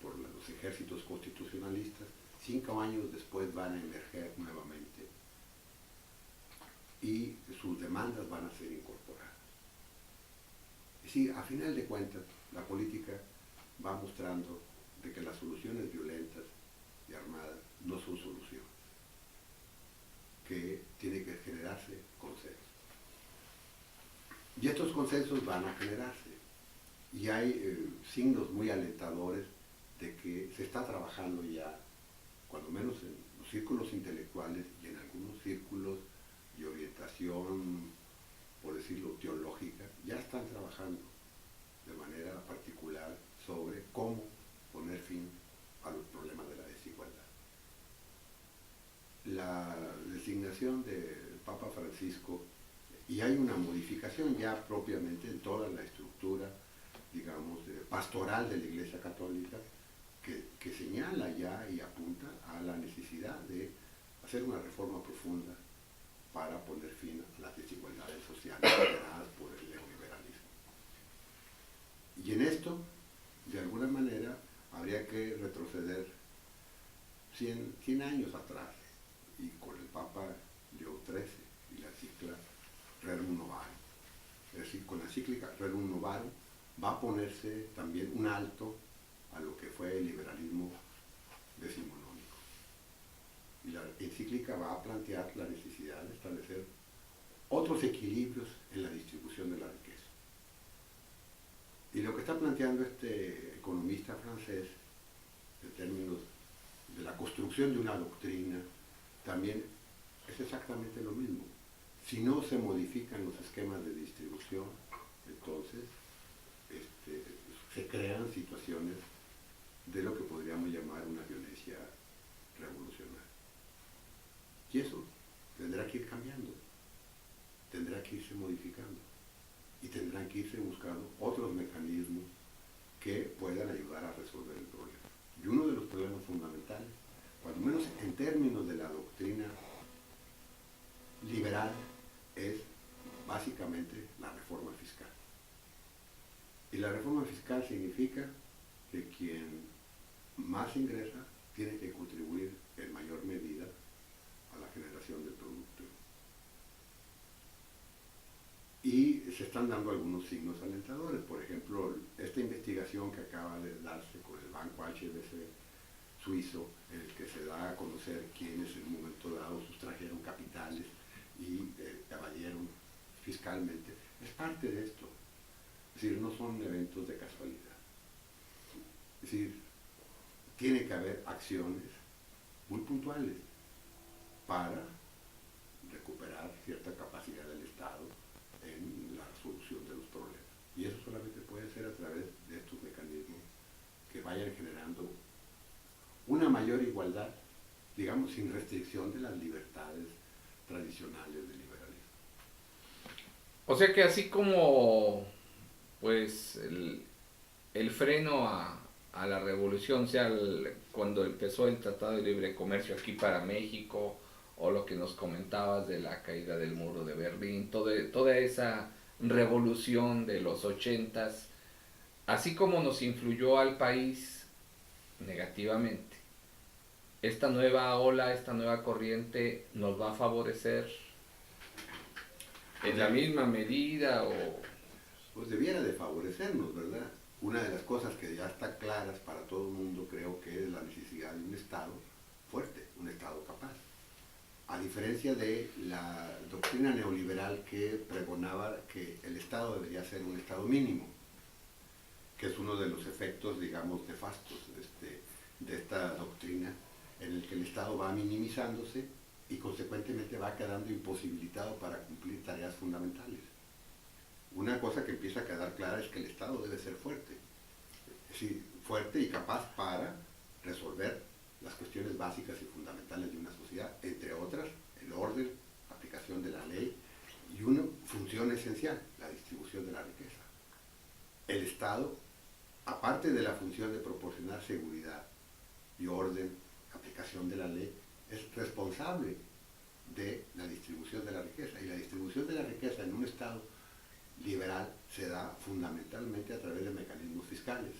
por los ejércitos constitucionalistas, 5 años después van a emerger nuevamente y sus demandas van a ser incorporadas. Es decir, a final de cuentas, la política va mostrando de que las soluciones violentas y armadas no son soluciones, que tiene que generarse consenso. Y estos consensos van a generarse, y hay signos muy alentadores de que se está trabajando ya, cuando menos en los círculos intelectuales y en algunos círculos de orientación, por decirlo, teológica, ya están trabajando de manera particular sobre cómo poner fin a los problemas de la desigualdad. La designación del Papa Francisco, y hay una modificación ya propiamente en toda la estructura, digamos, pastoral de la Iglesia Católica, que señala ya y apunta a la necesidad de hacer una reforma profunda para poner fin a las desigualdades sociales generadas por el neoliberalismo. esto, de alguna manera, habría que retroceder 100 años atrás, y con el Papa Leo XIII y la encíclica Rerum Novarum. Es decir, con la encíclica Rerum Novarum va a ponerse también un alto a lo que fue el liberalismo decimonónico. Y la encíclica va a plantear la necesidad de establecer otros equilibrios en la distribución de la riqueza. Y lo que está planteando este economista francés, en términos de la construcción de una doctrina, también es exactamente lo mismo. Si no se modifican los esquemas de distribución, entonces se crean situaciones de lo que podríamos llamar una violencia revolucionaria. Y eso tendrá que ir cambiando, tendrá que irse modificando y tendrán que irse buscando otros mecanismos que puedan ayudar a resolver el problema. Y uno de los problemas fundamentales, cuando menos en términos de la doctrina liberal, es básicamente la reforma fiscal. Y la reforma fiscal significa que quien más ingresa tiene que contribuir en mayor medida a la generación del producto. Y se están dando algunos signos alentadores. Por ejemplo, esta investigación que acaba de darse con el banco HSBC suizo, en el que se da a conocer quienes en un momento dado sustrajeron capitales y evadieron fiscalmente, es parte de esto. Es decir, no son eventos de casualidad. Es decir, tiene que haber acciones muy puntuales para recuperar cierta capacidad del Estado en la solución de los problemas. Y eso solamente puede ser a través de estos mecanismos que vayan generando una mayor igualdad, digamos, sin restricción de las libertades tradicionales del liberalismo. O sea que así como pues el freno a la revolución, sea cuando empezó el Tratado de Libre Comercio aquí para México, o lo que nos comentabas de la caída del muro de Berlín, toda esa revolución de los 80s, así como nos influyó al país negativamente, esta nueva ola, esta nueva corriente nos va a favorecer en la misma medida o... Pues debiera de favorecernos, ¿verdad? Una de las cosas que ya está claras para todo el mundo, creo que es la necesidad de un Estado fuerte, un Estado capaz. A diferencia de la doctrina neoliberal que pregonaba que el Estado debería ser un Estado mínimo, que es uno de los efectos, digamos, nefastos de esta doctrina, en el que el Estado va minimizándose y consecuentemente va quedando imposibilitado para cumplir tareas fundamentales. Una cosa que empieza a quedar clara es que el Estado debe ser fuerte, es decir, fuerte y capaz para resolver las cuestiones básicas y fundamentales de una sociedad, entre otras, el orden, la aplicación de la ley y una función esencial, la distribución de la riqueza. El Estado, aparte de la función de proporcionar seguridad y orden, aplicación de la ley, es responsable de la distribución de la riqueza. Y la distribución de la riqueza en un Estado liberal se da fundamentalmente a través de mecanismos fiscales.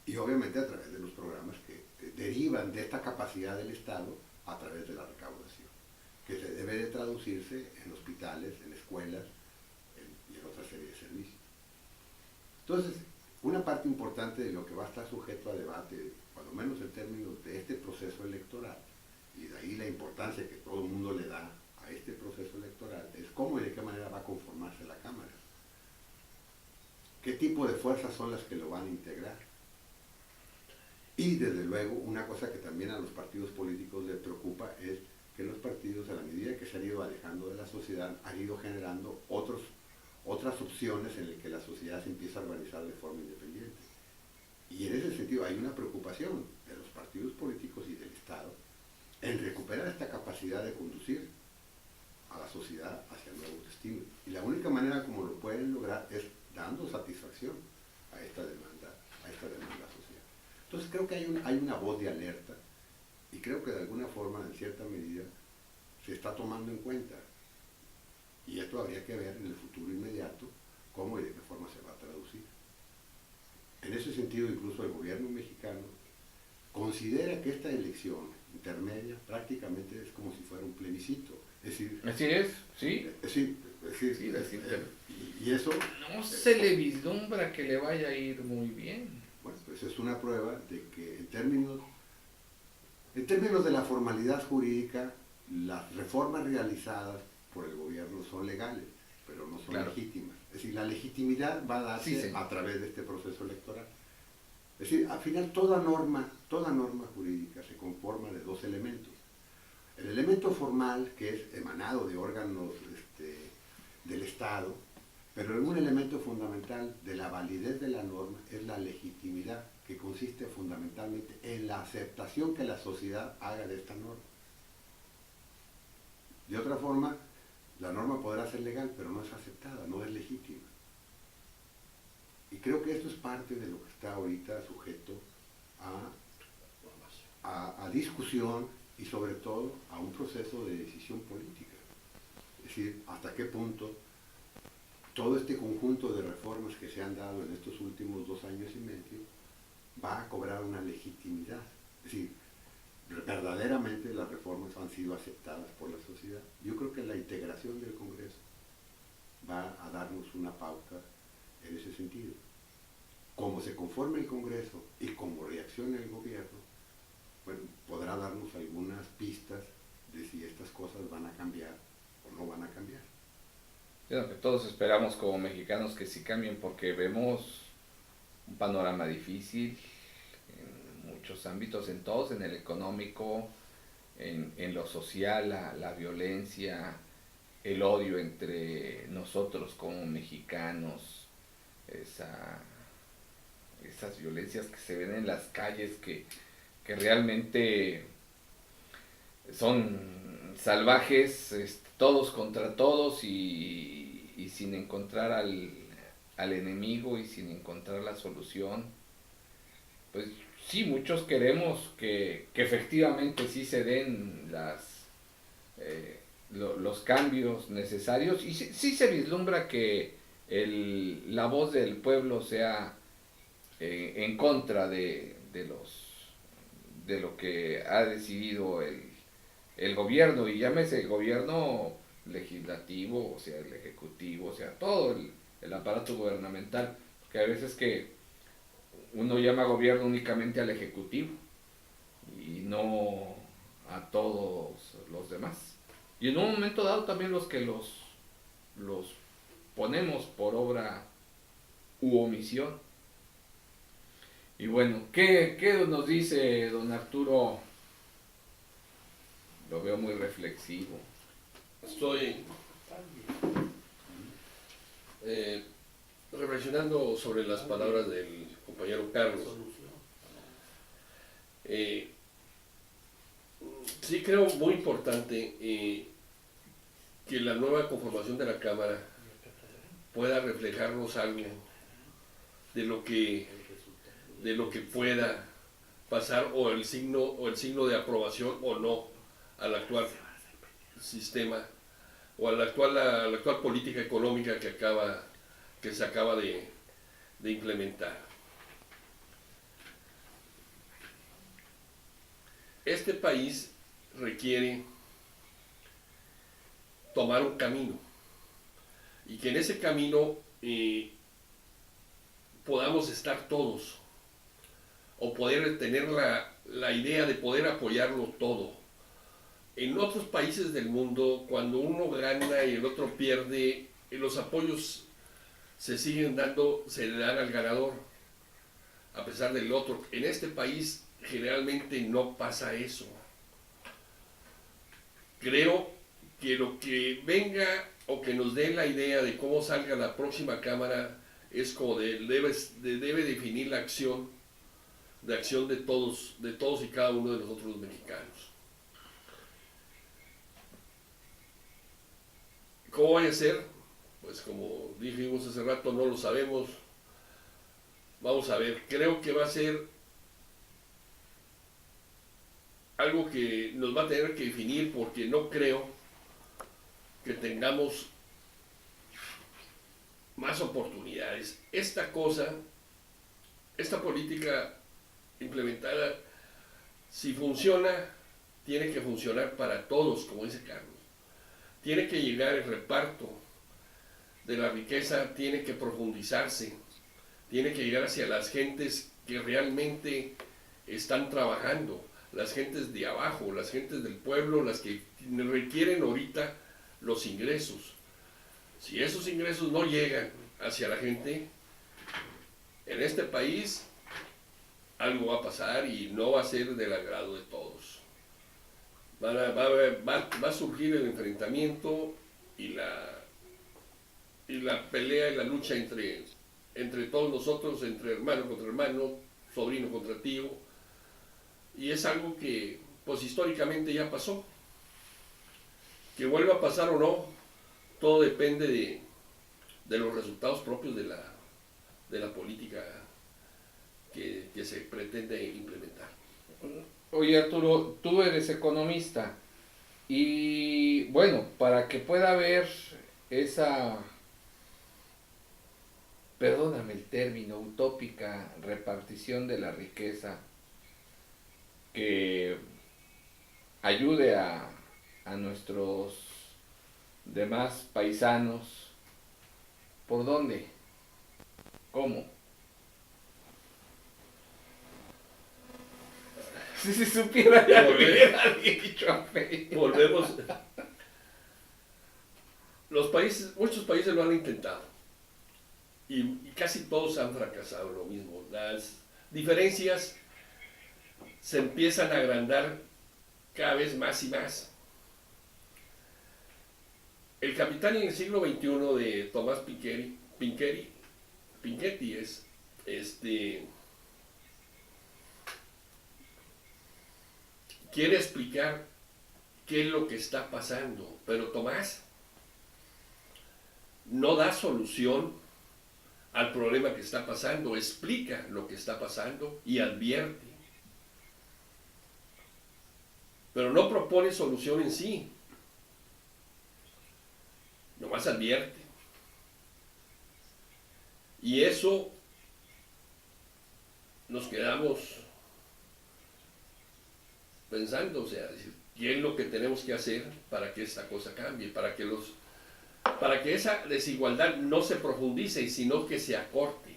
Y obviamente a través de los programas que derivan de esta capacidad del Estado a través de la recaudación, que se debe de traducirse en hospitales, en escuelas y en otra serie de servicios. Entonces, una parte importante de lo que va a estar sujeto a debate, cuando menos en términos de este proceso electoral, y de ahí la importancia que todo el mundo le da a este proceso electoral, es cómo y de qué manera va a conformarse la Cámara. ¿Qué tipo de fuerzas son las que lo van a integrar? Y desde luego, una cosa que también a los partidos políticos les preocupa es que los partidos, a la medida que se han ido alejando de la sociedad, han ido generando otras opciones en las que la sociedad se empieza a organizar de forma independiente. Y en ese sentido hay una preocupación de los partidos políticos y del Estado en recuperar esta capacidad de conducir a la sociedad hacia nuevos destinos. Y la única manera como lo pueden lograr es dando satisfacción a esta demanda social. Entonces creo que hay una voz de alerta y creo que de alguna forma, en cierta medida, se está tomando en cuenta. Y esto habría que ver en el futuro inmediato cómo y de qué forma se va a traducir. ese sentido, incluso el gobierno mexicano considera que esta elección intermedia prácticamente es como si fuera un plebiscito. Es decir, Así es, sí. sí, Sí, y eso, no se le vislumbra que le vaya a ir muy bien. bueno, pues es una prueba de que en términos de la formalidad jurídica, las reformas realizadas por el gobierno son legales, pero no son Claro. legítimas. Es decir, la legitimidad va a darse Sí, sí. a través de este proceso electoral. Es decir, al final toda norma jurídica se conforma de dos elementos. El elemento formal, que es emanado de órganos del Estado, pero un elemento fundamental de la validez de la norma es la legitimidad, que consiste fundamentalmente en la aceptación que la sociedad haga de esta norma. De otra forma, la norma podrá ser legal, pero no es aceptada, no es legítima. Y creo que esto es parte de lo que está ahorita sujeto a discusión y sobre todo a un proceso de decisión política. Es decir, hasta qué punto todo este conjunto de reformas que se han dado en estos últimos 2 años y medio va a cobrar una legitimidad. Es decir, verdaderamente las reformas han sido aceptadas por la sociedad. Yo creo que la integración del Congreso va a darnos una pauta en ese sentido. Como se conforme el Congreso y como reaccione el gobierno, bueno, podrá darnos algunas pistas de si estas cosas van a cambiar o no van a cambiar. Creo que todos esperamos como mexicanos que sí cambien porque vemos un panorama difícil en muchos ámbitos, en todos, en el económico, en lo social, la violencia, el odio entre nosotros como mexicanos, esas violencias que se ven en las calles que realmente son salvajes, todos contra todos y sin encontrar al enemigo y sin encontrar la solución. Pues sí, muchos queremos que efectivamente sí se den los cambios necesarios y sí se vislumbra que la voz del pueblo sea en contra de lo que ha decidido el gobierno, y llámese el gobierno legislativo, o sea, el ejecutivo, o sea, todo el aparato gubernamental, porque a veces que uno llama gobierno únicamente al ejecutivo y no a todos los demás. Y en un momento dado también los que los ponemos por obra u omisión. Y bueno, ¿qué nos dice don Arturo? Lo veo muy reflexivo. Estoy reflexionando sobre las palabras del compañero Carlos. Sí creo muy importante que la nueva conformación de la Cámara pueda reflejarnos algo de lo que pueda pasar o el signo de aprobación o no al actual sistema o a la actual política económica que se acaba de implementar. Este país requiere tomar un camino y que en ese camino podamos estar todos o poder tener la idea de poder apoyarlo todo. En otros países del mundo, cuando uno gana y el otro pierde, los apoyos se siguen dando, se le dan al ganador, a pesar del otro. En este país generalmente no pasa eso. Creo que lo que venga o que nos dé la idea de cómo salga la próxima Cámara es como debe definir la acción de todos y cada uno de nosotros los mexicanos. ¿Cómo vaya a ser? Pues como dijimos hace rato, no lo sabemos. Vamos a ver, creo que va a ser algo que nos va a tener que definir, porque no creo que tengamos más oportunidades. Esta cosa esta política implementada, si funciona, tiene que funcionar para todos, como dice Carlos. Tiene que llegar el reparto de la riqueza, tiene que profundizarse, tiene que llegar hacia las gentes que realmente están trabajando, las gentes de abajo, las gentes del pueblo, las que requieren ahorita los ingresos. Si esos ingresos no llegan hacia la gente, en este país algo va a pasar y no va a ser del agrado de todos. Va a surgir el enfrentamiento y la pelea y la lucha entre todos nosotros, entre hermano contra hermano, sobrino contra tío, y es algo que pues históricamente ya pasó. Que vuelva a pasar o no, todo depende de los resultados propios de la política que se pretende implementar. Oye, Arturo, tú eres economista y bueno, para que pueda haber esa, perdóname el término, utópica repartición de la riqueza que ayude a nuestros demás paisanos, ¿por dónde? ¿Cómo? Si se supiera ya lo hubiera dicho a fe. Volvemos. Muchos países lo han intentado y casi todos han fracasado lo mismo. Las diferencias se empiezan a agrandar cada vez más y más. El Capital en el siglo XXI de Tomás Piketty es quiere explicar qué es lo que está pasando, pero Tomás no da solución al problema que está pasando, explica lo que está pasando y advierte, pero no propone solución en sí, nomás advierte. Y eso nos quedamos pensando, o sea, ¿qué es lo que tenemos que hacer para que esta cosa cambie? Para que esa desigualdad no se profundice, sino que se acorte.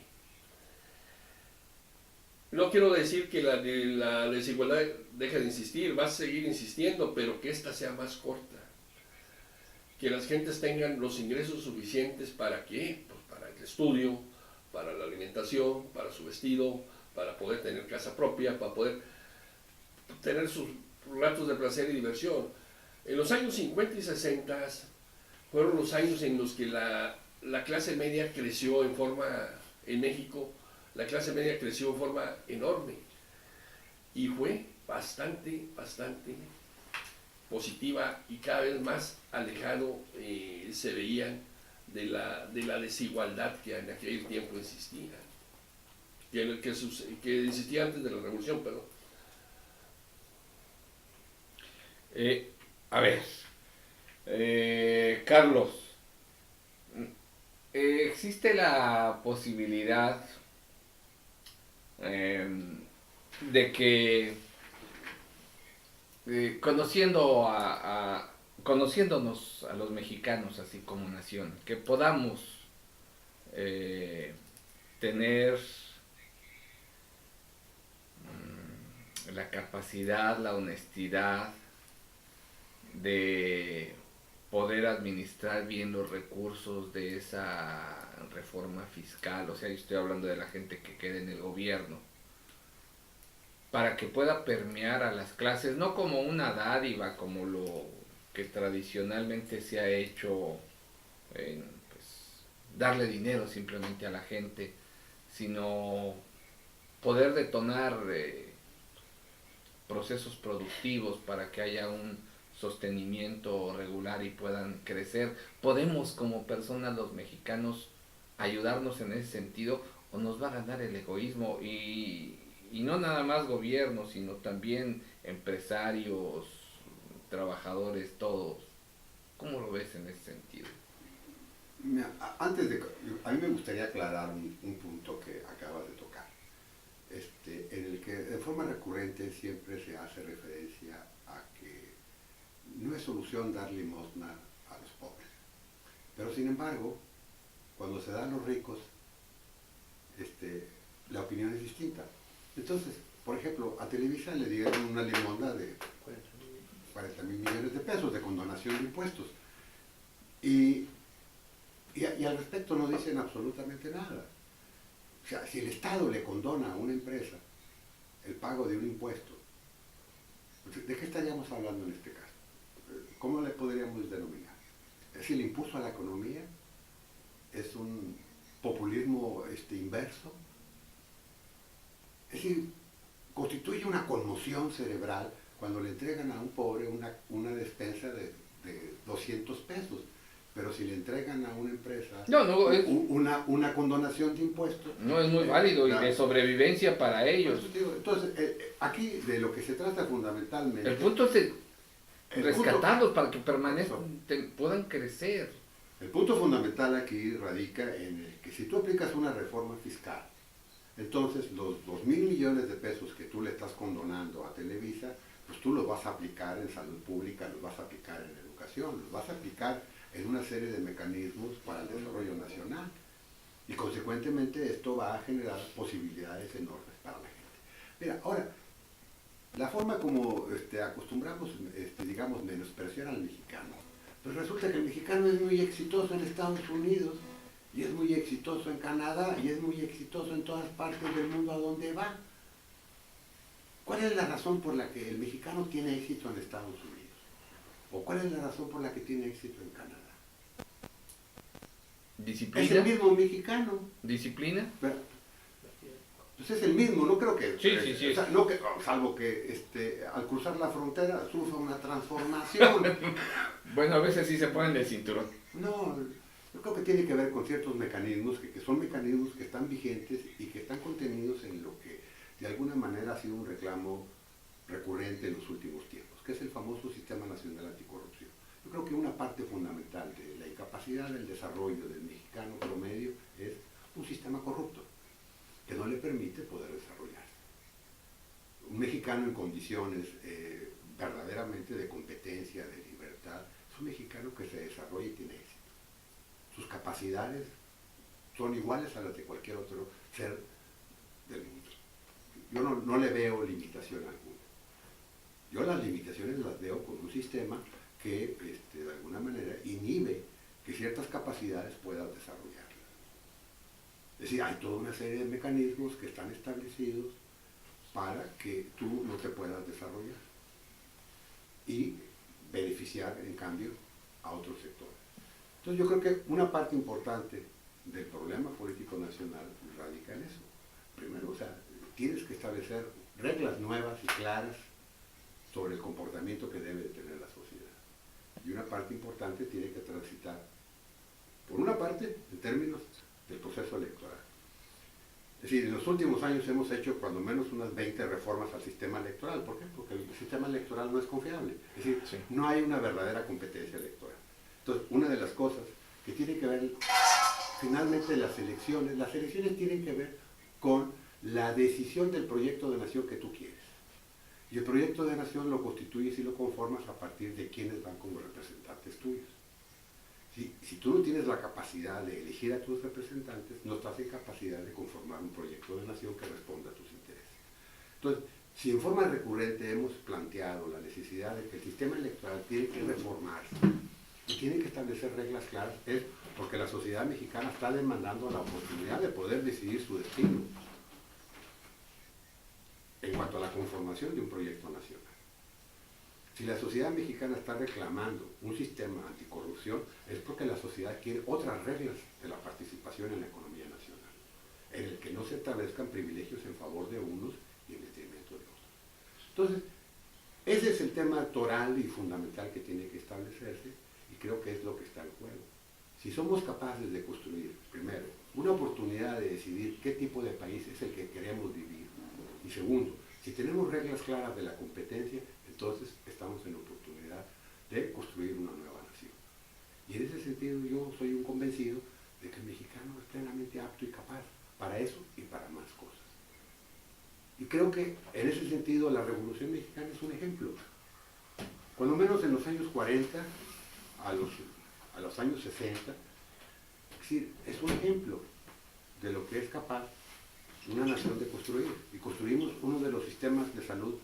No quiero decir que la desigualdad deje de insistir, va a seguir insistiendo, pero que esta sea más corta. Que las gentes tengan los ingresos suficientes ¿para qué? Pues para el estudio, para la alimentación, para su vestido, para poder tener casa propia, para poder tener sus ratos de placer y diversión. En los años 50 y 60 fueron los años en los que la clase media creció en México, la clase media creció en forma enorme y fue bastante positiva y cada vez más alejado se veían de la desigualdad que en aquel tiempo existía, que existía antes de la revolución, perdón. A ver, Carlos, ¿existe la posibilidad de que conociéndonos a los mexicanos así como nación, que podamos tener la capacidad, la honestidad de poder administrar bien los recursos de esa reforma fiscal? O sea, yo estoy hablando de la gente que quede en el gobierno, para que pueda permear a las clases, no como una dádiva, como lo que tradicionalmente se ha hecho, pues, darle dinero simplemente a la gente, sino poder detonar procesos productivos para que haya un sostenimiento regular y puedan crecer. ¿Podemos como personas los mexicanos ayudarnos en ese sentido o nos va a ganar el egoísmo? Y no nada más gobierno, sino también empresarios, trabajadores, todos. ¿Cómo lo ves en ese sentido? Mira, a mí me gustaría aclarar un punto que acabas de tocar. en el que de forma recurrente siempre se hace referencia a que no es solución dar limosna a los pobres. Pero sin embargo, cuando se da a los ricos, la opinión es distinta. Entonces, por ejemplo, a Televisa le dieron una limosna de 40,000 millones de pesos de condonación de impuestos. Y al respecto no dicen absolutamente nada. O sea, si el Estado le condona a una empresa el pago de un impuesto, ¿de qué estaríamos hablando en este caso? ¿Cómo le podríamos denominar? ¿Es decir, el impulso a la economía? ¿Es un populismo inverso? Es decir, constituye una conmoción cerebral cuando le entregan a un pobre una despensa de 200 pesos. Pero si le entregan a una empresa una condonación de impuestos... No es muy válido y de sobrevivencia para ellos. Entonces, aquí de lo que se trata fundamentalmente... El punto es rescatarlos para que permanezcan, puedan crecer. El punto fundamental aquí radica en el que si tú aplicas una reforma fiscal, entonces los 2,000 millones de pesos que tú le estás condonando a Televisa, pues tú los vas a aplicar en salud pública, los vas a aplicar en educación, los vas a aplicar en una serie de mecanismos para el desarrollo nacional. Y consecuentemente esto va a generar posibilidades enormes para la gente. Mira, ahora, la forma como acostumbramos, digamos, menospreciar al mexicano, pues resulta que el mexicano es muy exitoso en Estados Unidos, y es muy exitoso en Canadá, y es muy exitoso en todas partes del mundo a donde va. ¿Cuál es la razón por la que el mexicano tiene éxito en Estados Unidos? ¿O cuál es la razón por la que tiene éxito en Canadá? ¿Disciplina? Es el mismo mexicano. ¿Disciplina? Pero, pues es el mismo, no creo que... Sí. O sea, no que, salvo que al cruzar la frontera sufra una transformación. Bueno, a veces sí se ponen el cinturón. No, yo creo que tiene que ver con ciertos mecanismos, que son mecanismos que están vigentes y que están contenidos en lo que de alguna manera ha sido un reclamo recurrente en los últimos tiempos, que es el famoso Sistema Nacional Anticorrupción. Yo creo que una parte fundamental de la incapacidad del desarrollo del mexicano promedio es un sistema corrupto, que no le permite poder desarrollarse. Un mexicano en condiciones verdaderamente de competencia, de libertad, es un mexicano que se desarrolla y tiene éxito. Sus capacidades son iguales a las de cualquier otro ser del mundo. Yo no le veo limitación alguna. Yo las limitaciones las veo con un sistema que de alguna manera inhibe que ciertas capacidades puedas desarrollarlas. Es decir, hay toda una serie de mecanismos que están establecidos para que tú no te puedas desarrollar y beneficiar en cambio a otros sectores. Entonces yo creo que una parte importante del problema político nacional radica en eso. Primero, o sea, tienes que establecer reglas nuevas y claras sobre el comportamiento que debe de tener la sociedad. Y una parte importante tiene que transitar, por una parte, en términos del proceso electoral. Es decir, en los últimos años hemos hecho cuando menos unas 20 reformas al sistema electoral. ¿Por qué? Porque el sistema electoral no es confiable. Es decir, no hay una verdadera competencia electoral. Entonces, una de las cosas que tiene que ver, finalmente, las elecciones tienen que ver con la decisión del proyecto de nación que tú quieres. Y el proyecto de nación lo constituyes y lo conformas a partir de quienes van como representantes tuyos. Si tú no tienes la capacidad de elegir a tus representantes, no estás en capacidad de conformar un proyecto de nación que responda a tus intereses. Entonces, si en forma recurrente hemos planteado la necesidad de que el sistema electoral tiene que reformarse y tiene que establecer reglas claras, es porque la sociedad mexicana está demandando la oportunidad de poder decidir su destino en cuanto a la conformación de un proyecto nacional. Si la sociedad mexicana está reclamando un sistema anticorrupción, es porque la sociedad quiere otras reglas de la participación en la economía nacional, en el que no se establezcan privilegios en favor de unos y en detrimento de otros. Entonces, ese es el tema toral y fundamental que tiene que establecerse, y creo que es lo que está en juego. Si somos capaces de construir, primero, una oportunidad de decidir qué tipo de país es el que queremos vivir, y segundo, si tenemos reglas claras de la competencia, entonces estamos en la oportunidad de construir una nueva nación. Y en ese sentido yo soy un convencido de que el mexicano es plenamente apto y capaz para eso y para más cosas. Y creo que en ese sentido la Revolución Mexicana es un ejemplo. Cuando menos en los años 40 a los años 60, es decir, es un ejemplo de lo que es capaz una nación de construir. Y construimos uno de los sistemas de salud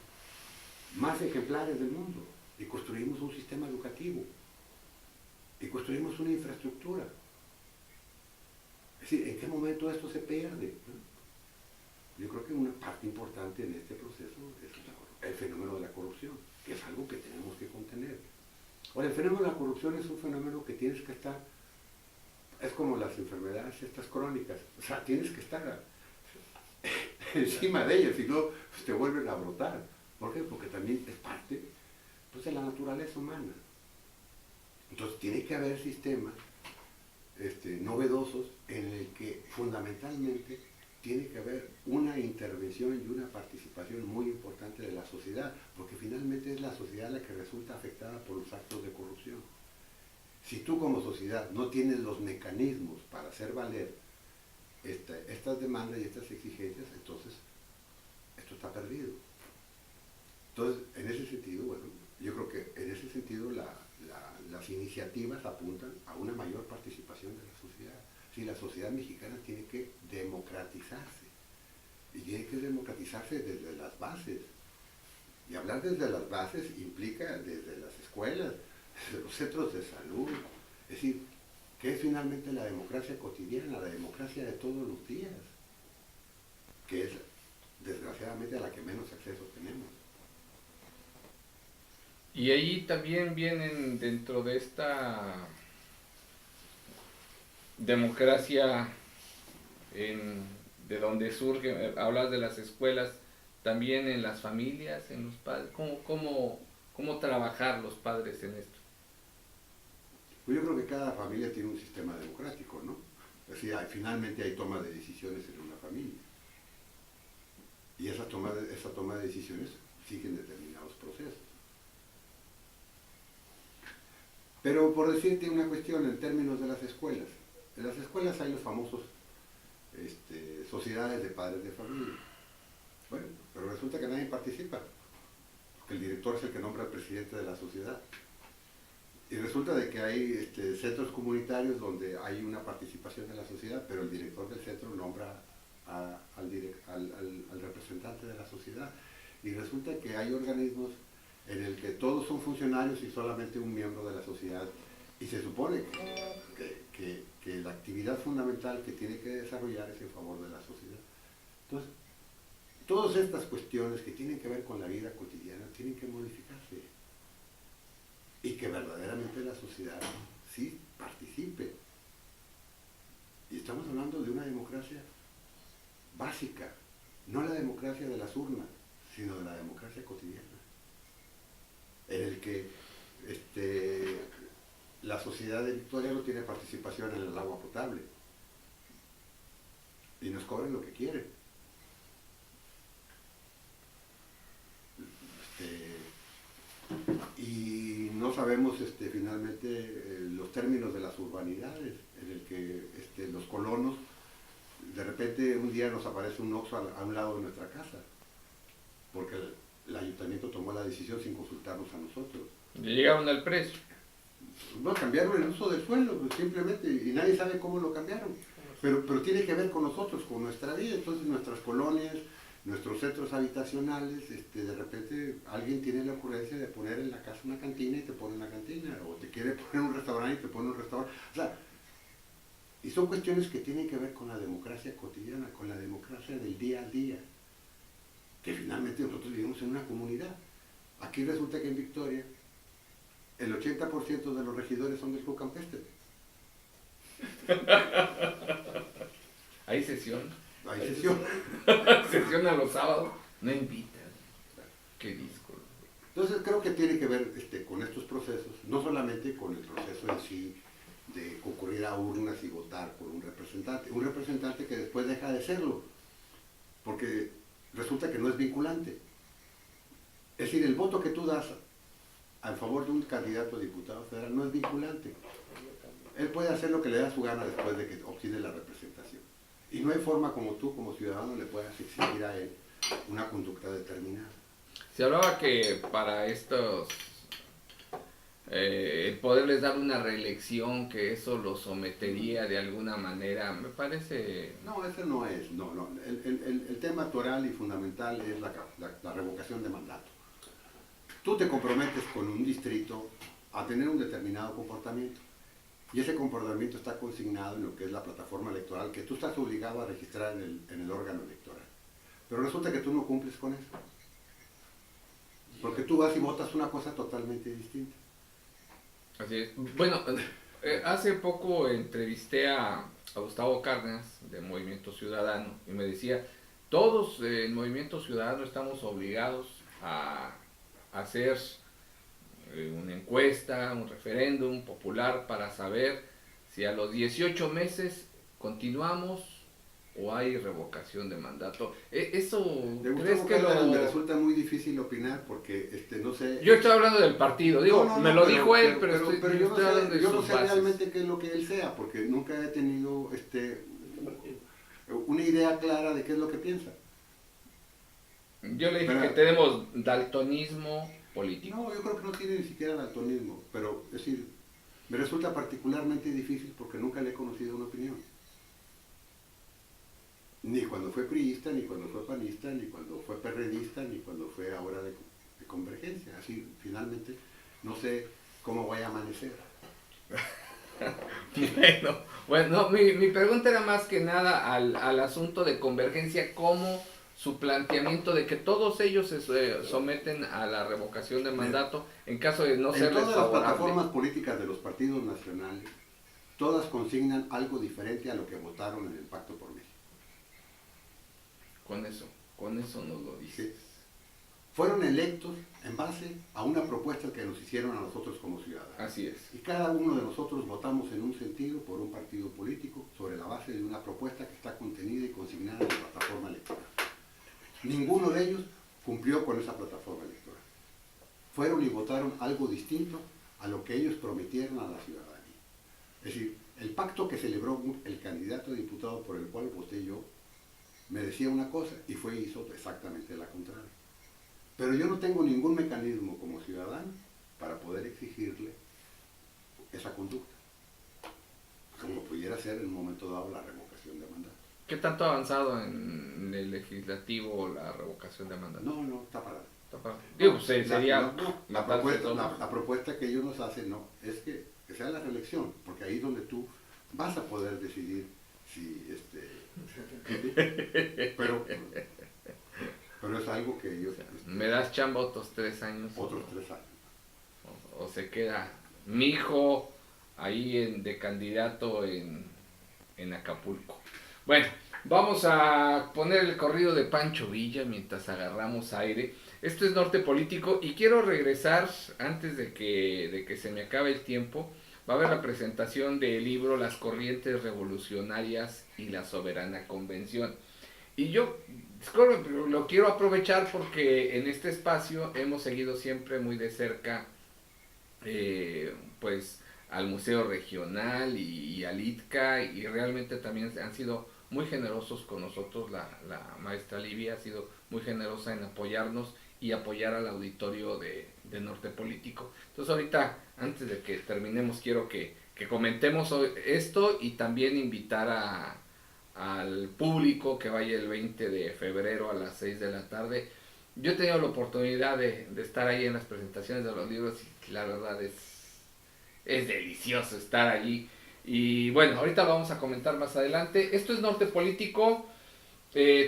más ejemplares del mundo. Y construimos un sistema educativo. Y construimos una infraestructura. Es decir, ¿en qué momento esto se pierde? Yo creo que una parte importante en este proceso es el fenómeno de la corrupción, que es algo que tenemos que contener. Ahora, el fenómeno de la corrupción es un fenómeno que tienes que estar, es como las enfermedades estas crónicas, o sea, tienes que estar encima de ellas, si no, pues te vuelven a brotar. ¿Por qué? Porque también es parte, pues, de la naturaleza humana. Entonces tiene que haber sistemas novedosos en el que fundamentalmente tiene que haber una intervención y una participación muy importante de la sociedad, porque finalmente es la sociedad la que resulta afectada por los actos de corrupción. Si tú como sociedad no tienes los mecanismos para hacer valer estas demandas y estas exigencias, entonces esto está perdido. Entonces, en ese sentido, bueno, yo creo que en ese sentido las iniciativas apuntan a una mayor participación de la sociedad. Sí, la sociedad mexicana tiene que democratizarse, y tiene que democratizarse desde las bases. Y hablar desde las bases implica desde las escuelas, desde los centros de salud. Es decir, ¿qué es finalmente la democracia cotidiana, la democracia de todos los días? Que es, desgraciadamente, a la que menos acceso tenemos. Y ahí también vienen dentro de esta democracia de donde surge, hablas de las escuelas, también en las familias, en los padres. ¿Cómo trabajar los padres en esto? Pues yo creo que cada familia tiene un sistema democrático, ¿no? Es decir, finalmente hay toma de decisiones en una familia. Y esa toma de decisiones siguen determinados procesos. Pero por decirte una cuestión en términos de las escuelas, en las escuelas hay los famosos sociedades de padres de familia. Bueno, pero resulta que nadie participa, porque el director es el que nombra al presidente de la sociedad. Y resulta de que hay centros comunitarios donde hay una participación de la sociedad, pero el director del centro nombra al representante de la sociedad. Y resulta que hay organismos en el que todos son funcionarios y solamente un miembro de la sociedad, y se supone que la actividad fundamental que tiene que desarrollar es en favor de la sociedad. Entonces, todas estas cuestiones que tienen que ver con la vida cotidiana tienen que modificarse, y que verdaderamente la sociedad sí participe. Y estamos hablando de una democracia básica, no la democracia de las urnas, sino de la democracia cotidiana, en el que la sociedad de Victoria no tiene participación en el agua potable y nos cobran lo que quieren. Y no sabemos finalmente los términos de las urbanidades, en el que los colonos, de repente un día nos aparece un Oxxo a un lado de nuestra casa, porque el ayuntamiento tomó la decisión sin consultarnos a nosotros. Llegaron al precio. No, cambiaron el uso del suelo, pues, simplemente, y nadie sabe cómo lo cambiaron. Pero tiene que ver con nosotros, con nuestra vida. Entonces nuestras colonias, nuestros centros habitacionales, de repente alguien tiene la ocurrencia de poner en la casa una cantina y te pone una cantina, o te quiere poner un restaurante y te pone un restaurante. O sea, y son cuestiones que tienen que ver con la democracia cotidiana, con la democracia del día a día, que finalmente nosotros vivimos en una comunidad. Aquí resulta que en Victoria el 80% de los regidores son del Club Campestre. ¿Hay sesión? Hay sesión. Sesión a los sábados, no invitan. Qué disco. Entonces creo que tiene que ver con estos procesos, no solamente con el proceso en sí de concurrir a urnas y votar por un representante que después deja de serlo, porque resulta que no es vinculante. Es decir, el voto que tú das a favor de un candidato a diputado federal no es vinculante. Él puede hacer lo que le da su gana después de que obtiene la representación. Y no hay forma como tú, como ciudadano, le puedas exigir a él una conducta determinada. Se hablaba que para estos, poderles dar una reelección, que eso los sometería de alguna manera, me parece... No, ese no es, no. El tema toral y fundamental es la revocación de mandato. Tú te comprometes con un distrito a tener un determinado comportamiento. Y ese comportamiento está consignado en lo que es la plataforma electoral, que tú estás obligado a registrar en el órgano electoral. Pero resulta que tú no cumples con eso. Porque tú vas y votas una cosa totalmente distinta. Así es. Bueno, hace poco entrevisté a Gustavo Cárdenas de Movimiento Ciudadano y me decía, todos en Movimiento Ciudadano estamos obligados a hacer una encuesta, un referéndum popular para saber si a los 18 meses continuamos o hay revocación de mandato. ¿Eso De crees Gustavo que Cárdenas me lo...? resulta muy difícil opinar porque no sé... Yo estoy hablando del partido, digo, No, me lo dijo él, pero yo yo estoy hablando de yo no sus sé bases. realmente qué es lo que él sea, porque nunca he tenido una idea clara de qué es lo que piensa. Yo le dije Pero- que tenemos daltonismo político. No, yo creo que no tiene ni siquiera daltonismo, pero es decir, me resulta particularmente difícil porque nunca le he conocido una opinión. Ni cuando fue priista, ni cuando fue panista, ni cuando fue perredista, ni cuando fue ahora de Convergencia. Así, finalmente, no sé cómo voy a amanecer. Bueno, no, mi pregunta era más que nada al asunto de Convergencia, como su planteamiento de que todos ellos se someten a la revocación de mandato en caso de no En serles todas las favorable. plataformas políticas de los partidos nacionales, todas consignan algo diferente a lo que votaron en el Pacto por México. Con eso nos lo dices. Fueron electos en base a una propuesta que nos hicieron a nosotros como ciudadanos. Así es. Y cada uno de nosotros votamos en un sentido por un partido político sobre la base de una propuesta que está contenida y consignada en la plataforma electoral. Ninguno de ellos cumplió con esa plataforma electoral. Fueron y votaron algo distinto a lo que ellos prometieron a la ciudadanía. Es decir, el pacto que celebró el candidato a diputado por el cual voté yo, me decía una cosa y hizo exactamente la contraria. Pero yo no tengo ningún mecanismo como ciudadano para poder exigirle esa conducta, como pudiera ser en un momento dado la revocación de mandato. ¿Qué tanto ha avanzado en el legislativo la revocación de mandato? No, está parado. Digo, pues, sería La matarse propuesta, todos. la propuesta que ellos nos hacen no, es que sea la reelección, porque ahí es donde tú vas a poder decidir si pero es algo que ellos Me das chamba otros 3 años. otros 3 años. O se queda mi hijo ahí de candidato en Acapulco. Bueno, vamos a poner el corrido de Pancho Villa mientras agarramos aire. Esto es Norte Político y quiero regresar antes de que se me acabe el tiempo. Va a haber la presentación del libro Las corrientes revolucionarias y la soberana convención. Y yo lo quiero aprovechar porque en este espacio hemos seguido siempre muy de cerca pues al Museo Regional y al ITCA, y realmente también han sido muy generosos con nosotros. La maestra Livia ha sido muy generosa en apoyarnos y apoyar al auditorio de Norte Político. Entonces ahorita, antes de que terminemos, quiero que comentemos esto y también invitar al público que vaya el 20 de febrero a las 6 de la tarde. Yo he tenido la oportunidad de estar ahí en las presentaciones de los libros y la verdad es delicioso estar allí. Y bueno, ahorita vamos a comentar más adelante. Esto es Norte Político.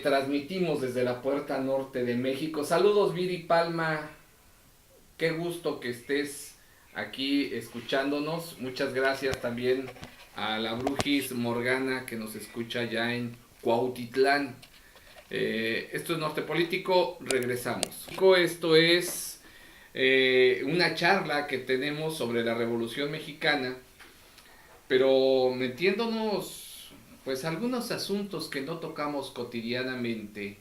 Transmitimos desde la puerta norte de México. Saludos, Viri Palma. Qué gusto que estés aquí escuchándonos. Muchas gracias también a la Brujis Morgana que nos escucha ya en Cuautitlán. Esto es Norte Político, regresamos. Esto es una charla que tenemos sobre la Revolución Mexicana, pero metiéndonos pues algunos asuntos que no tocamos cotidianamente,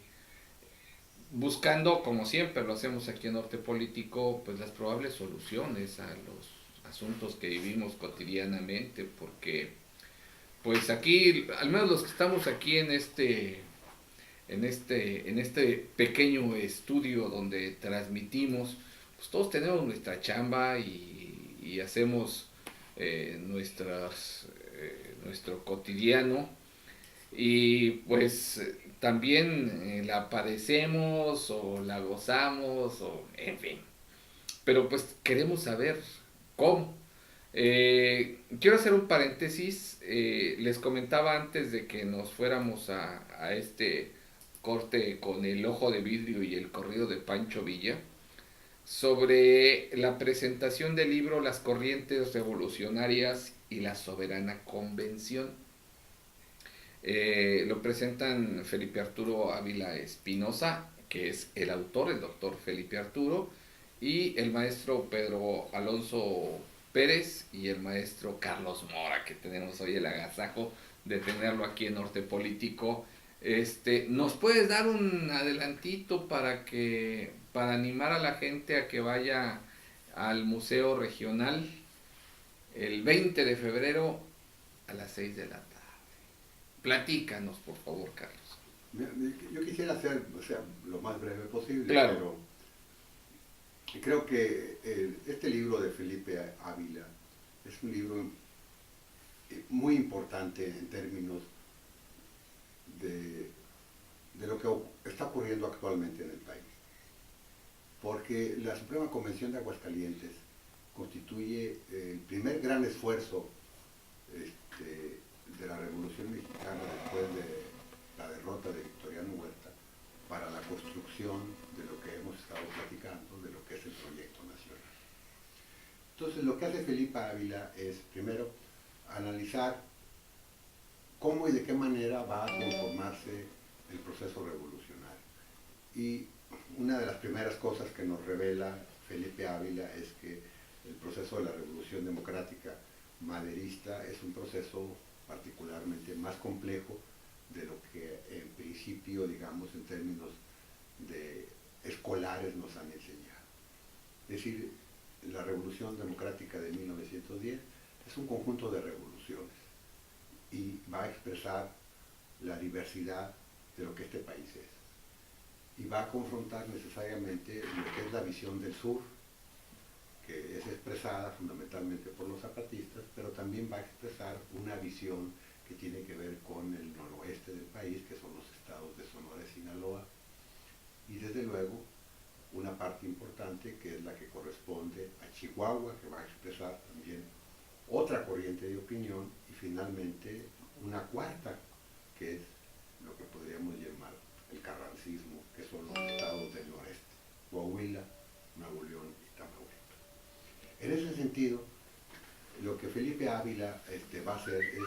buscando, como siempre lo hacemos aquí en Norte Político, pues las probables soluciones a los asuntos que vivimos cotidianamente, porque pues aquí, al menos los que estamos aquí en en este pequeño estudio donde transmitimos, pues todos tenemos nuestra chamba y hacemos nuestro cotidiano y pues también la padecemos o la gozamos o en fin, pero pues queremos saber cómo. Quiero hacer un paréntesis. Les comentaba antes de que nos fuéramos a este corte con el ojo de vidrio y el corrido de Pancho Villa sobre la presentación del libro Las corrientes revolucionarias y la soberana convención. Lo presentan Felipe Arturo Ávila Espinosa, que es el autor, el doctor Felipe Arturo, y el maestro Pedro Alonso Pérez y el maestro Carlos Mora, que tenemos hoy el agasajo de tenerlo aquí en Norte Político. ¿Nos puedes dar un adelantito para animar a la gente a que vaya al Museo Regional el 20 de febrero a las 6 de la tarde? Platícanos, por favor, Carlos. Yo quisiera hacer, o sea, lo más breve posible, Claro. pero creo que este libro de Felipe Ávila es un libro muy importante en términos de lo que está ocurriendo actualmente en el país. Porque la Suprema Convención de Aguascalientes constituye el primer gran esfuerzo de la Revolución Mexicana después de la derrota de Victoriano Huerta para la construcción de lo que hemos estado platicando, de lo que es el proyecto nacional. Entonces, lo que hace Felipe Ávila es, primero, analizar cómo y de qué manera va a conformarse el proceso revolucionario. Y una de las primeras cosas que nos revela Felipe Ávila es que el proceso de la Revolución Democrática maderista es un proceso particularmente más complejo de lo que en principio, digamos, en términos de escolares nos han enseñado. Es decir, la Revolución Democrática de 1910 es un conjunto de revoluciones y va a expresar la diversidad de lo que este país es. Y va a confrontar necesariamente lo que es la visión del sur, que es expresada fundamentalmente por los zapatistas, pero también va a expresar una visión que tiene que ver con el noroeste del país, que son los estados de Sonora y Sinaloa, y desde luego una parte importante que es la que corresponde a Chihuahua, que va a expresar también otra corriente de opinión, y finalmente una cuarta, que es lo que podríamos llamar el carrancismo, que son los estados del noreste, Coahuila, Nuevo León y Tamaulipas. En ese sentido, lo que Felipe Ávila va a hacer es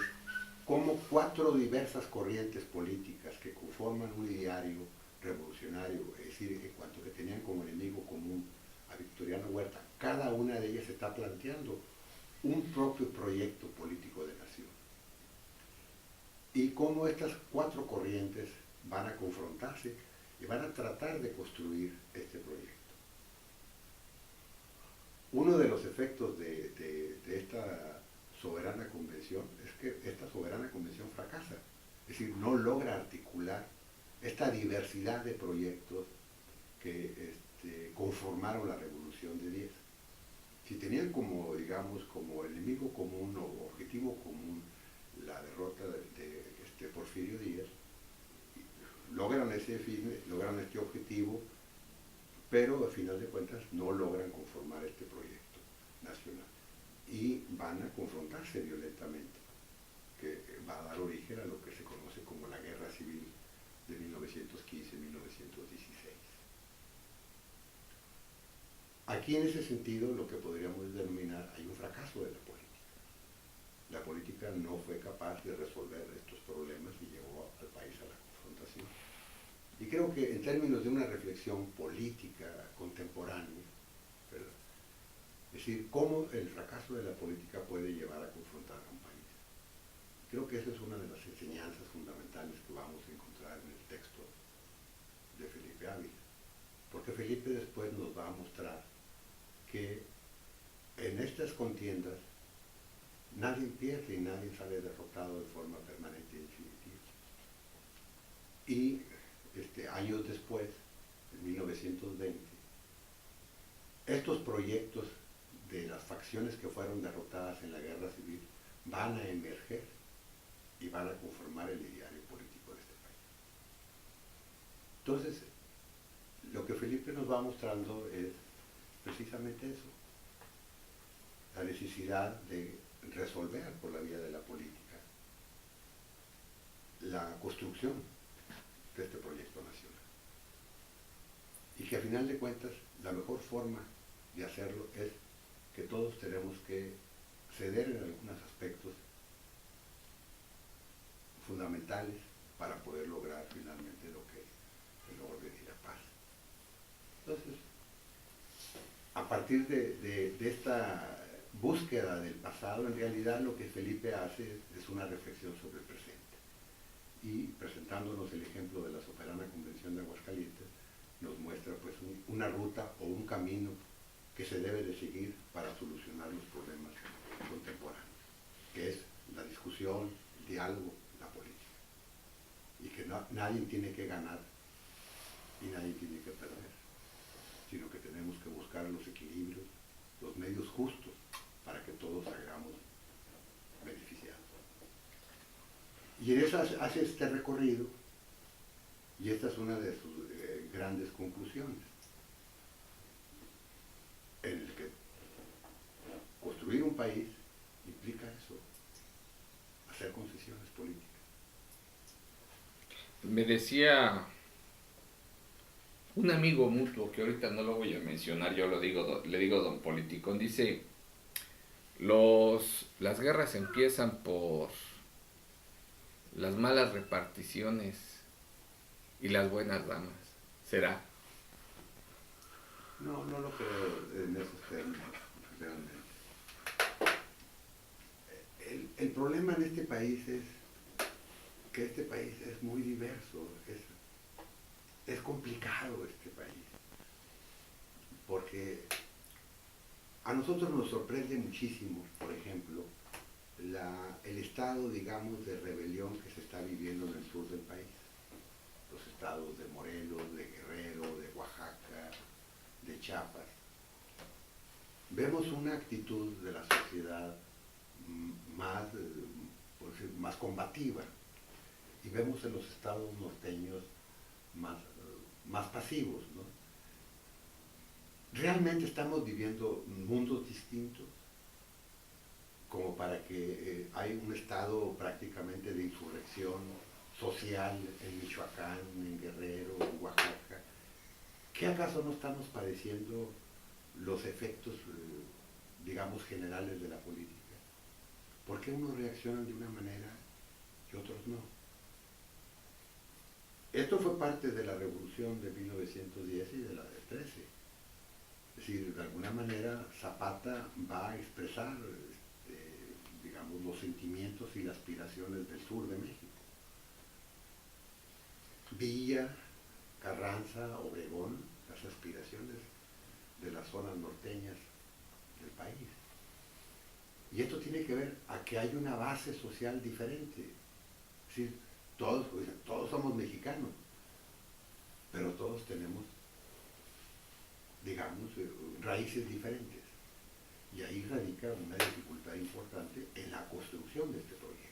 cómo cuatro diversas corrientes políticas que conforman un ideario revolucionario, es decir, en cuanto que tenían como enemigo común a Victoriano Huerta, cada una de ellas está planteando un propio proyecto político de nación. Y cómo estas cuatro corrientes van a confrontarse y van a tratar de construir este proyecto. Uno de los efectos de esta soberana convención es que esta soberana convención fracasa, es decir, no logra articular esta diversidad de proyectos que conformaron la Revolución de 10. Si tenían como, digamos, como enemigo común o objetivo común la derrota de Porfirio Díaz, logran ese fin, logran este objetivo, pero al final de cuentas no logran conformar este proyecto nacional y van a confrontarse violentamente, que va a dar origen a lo que se conoce como la Guerra Civil de 1915-1916. Aquí en ese sentido lo que podríamos denominar hay un fracaso de la política. La política no fue capaz de resolver estos problemas y llevó al país a la confrontación. Y creo que en términos de una reflexión política contemporánea, ¿verdad?, es decir, cómo el fracaso de la política puede llevar a confrontar a un país. Creo que esa es una de las enseñanzas fundamentales que vamos a encontrar en el texto de Felipe Ávila. Porque Felipe después nos va a mostrar que en estas contiendas nadie pierde y nadie sale derrotado de forma permanente y definitiva. Y años después, en 1920, estos proyectos de las facciones que fueron derrotadas en la guerra civil van a emerger y van a conformar el ideario político de este país. Entonces, lo que Felipe nos va mostrando es precisamente eso, la necesidad de resolver por la vía de la política la construcción de este proyecto nacional. Y que a final de cuentas la mejor forma de hacerlo es que todos tenemos que ceder en algunos aspectos fundamentales para poder lograr finalmente lo que es el orden y la paz. Entonces, a partir de esta búsqueda del pasado, en realidad lo que Felipe hace es una reflexión sobre el presente. Y presentándonos el ejemplo de la Soberana Convención de Aguascalientes, nos muestra pues una ruta o un camino que se debe de seguir para solucionar los problemas contemporáneos, que es la discusión, el diálogo, la política. Y que nadie tiene que ganar y nadie tiene que perder, sino que tenemos que buscar los equilibrios, los medios justos para que todos salgamos beneficiados. Y en eso hace este recorrido, y esta es una de sus grandes conclusiones, en el que construir un país implica eso, hacer concesiones políticas. Me decía un amigo mutuo, que ahorita no lo voy a mencionar, yo le digo don Politicón, dice, las guerras empiezan por las malas reparticiones y las buenas damas. ¿Será? No lo creo en esos términos, realmente. El problema en este país es que este país es muy diverso, es complicado este país, porque a nosotros nos sorprende muchísimo, por ejemplo, el estado, digamos, de rebelión que se está viviendo en el sur del país. Los estados de Morelos, de Guerrero, de Oaxaca, de Chiapas. Vemos una actitud de la sociedad más combativa, y vemos en los estados norteños más pasivos, ¿no? ¿Realmente estamos viviendo mundos distintos? Como para que hay un estado prácticamente de insurrección social en Michoacán, en Guerrero, en Oaxaca. ¿Qué acaso no estamos padeciendo los efectos, digamos, generales de la política? ¿Por qué unos reaccionan de una manera y otros no? Esto fue parte de la revolución de 1910 y de la del 13. Es decir, de alguna manera Zapata va a expresar, digamos, los sentimientos y las aspiraciones del sur de México. Villa, Carranza, Obregón, las aspiraciones de las zonas norteñas del país. Y esto tiene que ver a que hay una base social diferente. Es decir, todos somos mexicanos, pero todos tenemos, digamos, raíces diferentes. Y ahí radica una dificultad importante en la construcción de este proyecto.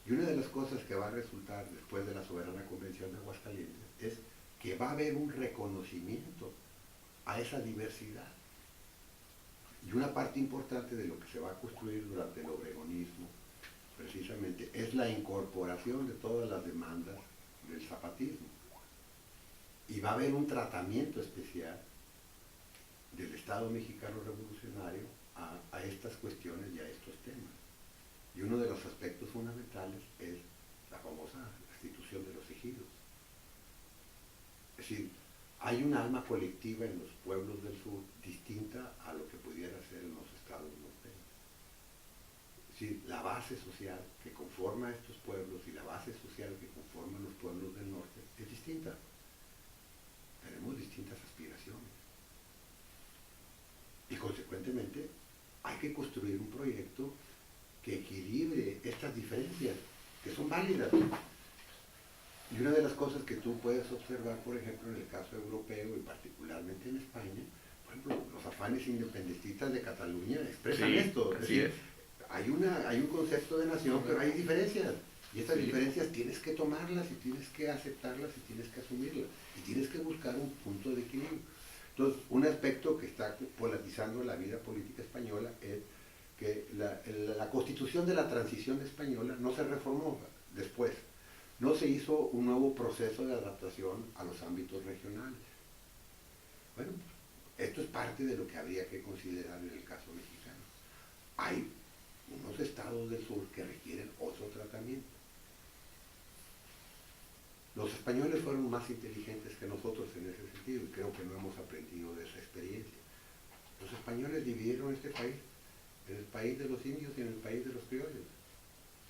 Y una de las cosas que va a resultar después de la Soberana Convención de Aguascalientes es que va a haber un reconocimiento a esa diversidad. Y una parte importante de lo que se va a construir durante el obregonismo, precisamente, es la incorporación de todas las demandas del zapatismo. Y va a haber un tratamiento especial del Estado mexicano revolucionario a estas cuestiones y a estos temas. Y uno de los aspectos fundamentales es la famosa institución de los ejidos. Es decir, hay un alma colectiva en los pueblos del sur distinta a lo que pudiera ser en los estados norteños. Es decir, la base social que conforma a estos pueblos y la base social que conforma a los pueblos del norte es distinta. Tenemos distintas aspiraciones. Y consecuentemente hay que construir un proyecto que equilibre estas diferencias, que son válidas. Y una de las cosas que tú puedes observar, por ejemplo, en el caso europeo y particularmente en España, por ejemplo, los afanes independentistas de Cataluña expresan Sí, esto. Es así decir, es. hay un concepto de nación, pero hay diferencias. Y estas Sí. diferencias tienes que tomarlas y tienes que aceptarlas y tienes que asumirlas. Y tienes que buscar un punto de equilibrio. Entonces, un aspecto que está polarizando la vida política española es que la constitución de la transición española no se reformó después. No se hizo un nuevo proceso de adaptación a los ámbitos regionales. Bueno, esto es parte de lo que habría que considerar en el caso mexicano. Hay unos estados del sur que requieren otro tratamiento. Los españoles fueron más inteligentes que nosotros en ese sentido y creo que no hemos aprendido de esa experiencia. Los españoles dividieron este país en el país de los indios y en el país de los criollos.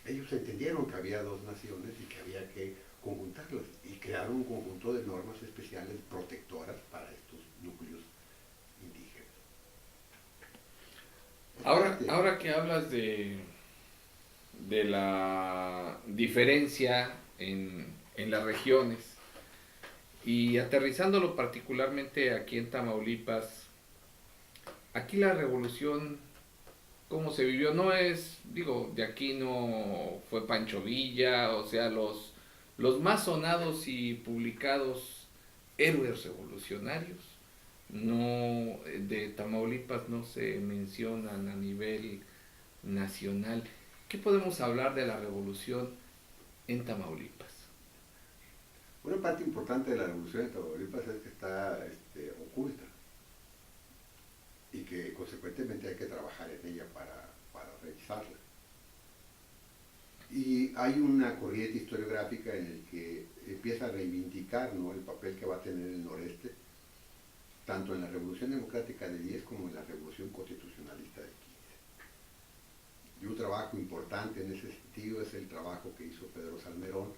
Ellos entendieron que había dos naciones y que había que conjuntarlas y crearon un conjunto de normas especiales protectoras para estos núcleos indígenas. Ahora que hablas de la diferencia en las regiones y aterrizándolo particularmente aquí en Tamaulipas, aquí la revolución, ¿cómo se vivió? No es, digo, de aquí no fue Pancho Villa, o sea, los más sonados y publicados héroes revolucionarios, no, de Tamaulipas no se mencionan a nivel nacional. ¿Qué podemos hablar de la revolución en Tamaulipas? Una parte importante de la revolución de Tamaulipas es que está oculta y que consecuentemente hay que trabajar en ella para revisarla. Y hay una corriente historiográfica en el que empieza a reivindicar, ¿no?, el papel que va a tener el noreste, tanto en la Revolución Democrática del 10 como en la Revolución Constitucionalista del 15. Y un trabajo importante en ese sentido es el trabajo que hizo Pedro Salmerón,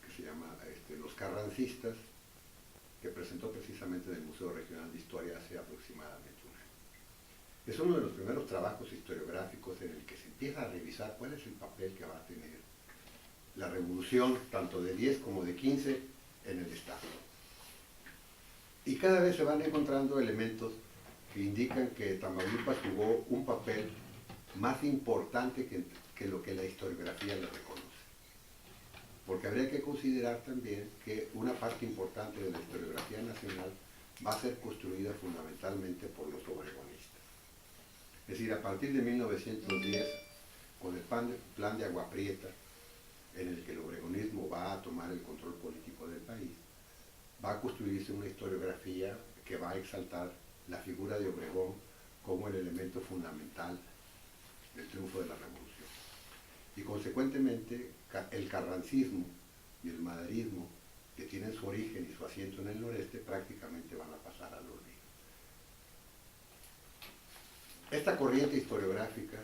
que se llama Los Carrancistas, que presentó precisamente en el Museo Regional de Historia hace aproximadamente un año. Es uno de los primeros trabajos historiográficos en el que se empieza a revisar cuál es el papel que va a tener la revolución, tanto de 10 como de 15, en el Estado. Y cada vez se van encontrando elementos que indican que Tamaulipas jugó un papel más importante que lo que la historiografía le reconoce. Porque habría que considerar también que una parte importante de la historiografía nacional va a ser construida fundamentalmente por los obregonistas. Es decir, a partir de 1910, con el plan de Agua Prieta, en el que el obregonismo va a tomar el control político del país, va a construirse una historiografía que va a exaltar la figura de Obregón como el elemento fundamental del triunfo de la revolución. Y consecuentemente el carrancismo y el maderismo, que tienen su origen y su asiento en el noreste, prácticamente van a pasar al olvido. Esta corriente historiográfica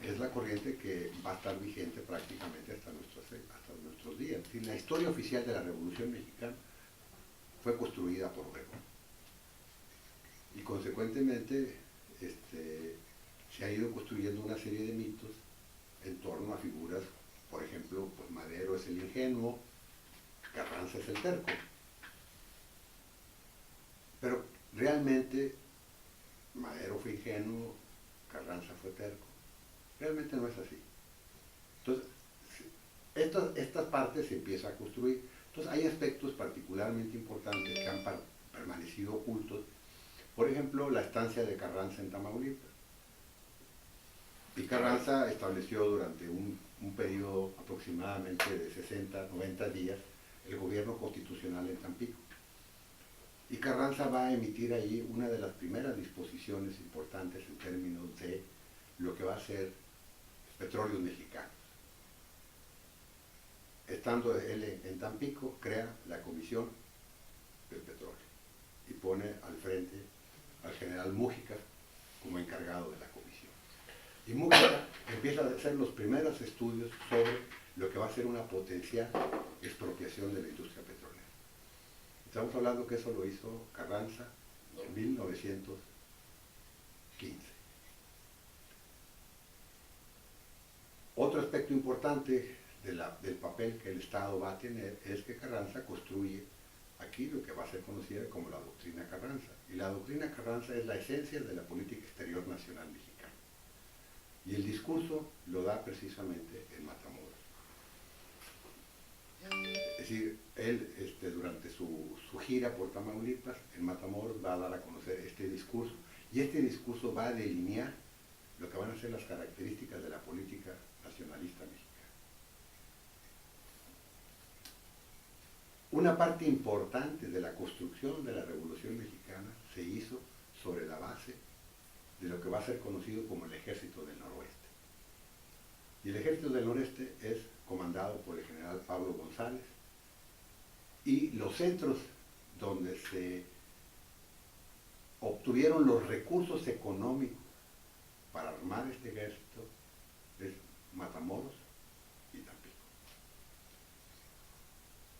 es la corriente que va a estar vigente prácticamente hasta nuestros días. Es decir, la historia oficial de la Revolución Mexicana fue construida por Obregón. Y consecuentemente se ha ido construyendo una serie de mitos en torno a figuras, por ejemplo, pues Madero es el ingenuo, Carranza es el terco. Pero realmente Madero fue ingenuo, Carranza fue terco. Realmente no es así. Entonces, estas partes se empiezan a construir. Entonces hay aspectos particularmente importantes que han permanecido ocultos. Por ejemplo, la estancia de Carranza en Tamaulipas. Y Carranza estableció durante un periodo aproximadamente de 60, 90 días el gobierno constitucional en Tampico. Y Carranza va a emitir ahí una de las primeras disposiciones importantes en términos de lo que va a ser Petróleos Mexicanos. Estando él en Tampico, crea la Comisión del Petróleo y pone al frente al general Mújica como encargado de la comisión. Y Mújica empieza a hacer los primeros estudios sobre lo que va a ser una potencial expropiación de la industria petrolera. Estamos hablando que eso lo hizo Carranza en 1915. Otro aspecto importante del papel que el Estado va a tener es que Carranza construye aquí lo que va a ser conocida como la doctrina Carranza. Y la doctrina Carranza es la esencia de la política exterior nacional mexicana. Y el discurso lo da precisamente en Matamoros. Es decir, él durante su gira por Tamaulipas, en Matamoros, va a dar a conocer este discurso. Y este discurso va a delinear lo que van a ser las características de la política nacionalista mexicana. Una parte importante de la construcción de la Revolución Mexicana se hizo sobre la base de lo que va a ser conocido como el Ejército del Noroeste. Y el Ejército del Noreste es comandado por el general Pablo González, y los centros donde se obtuvieron los recursos económicos para armar este ejército es Matamoros y Tampico.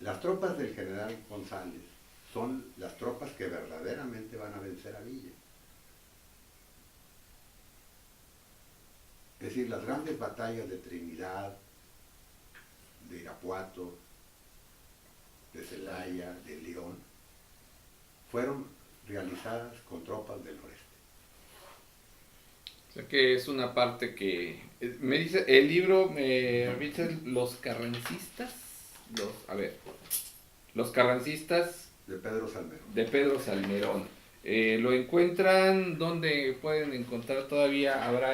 Las tropas del general González son las tropas que verdaderamente van a vencer a Villa. Es decir, las grandes batallas de Trinidad, de Irapuato, de Celaya, de León, fueron realizadas con tropas del noreste. O sea que es una parte que... Me dice, el libro me dice los carrancistas, los carrancistas De Pedro Salmerón. de Pedro Salmerón. ¿Lo encuentran? ¿Dónde pueden encontrar todavía? ¿Habrá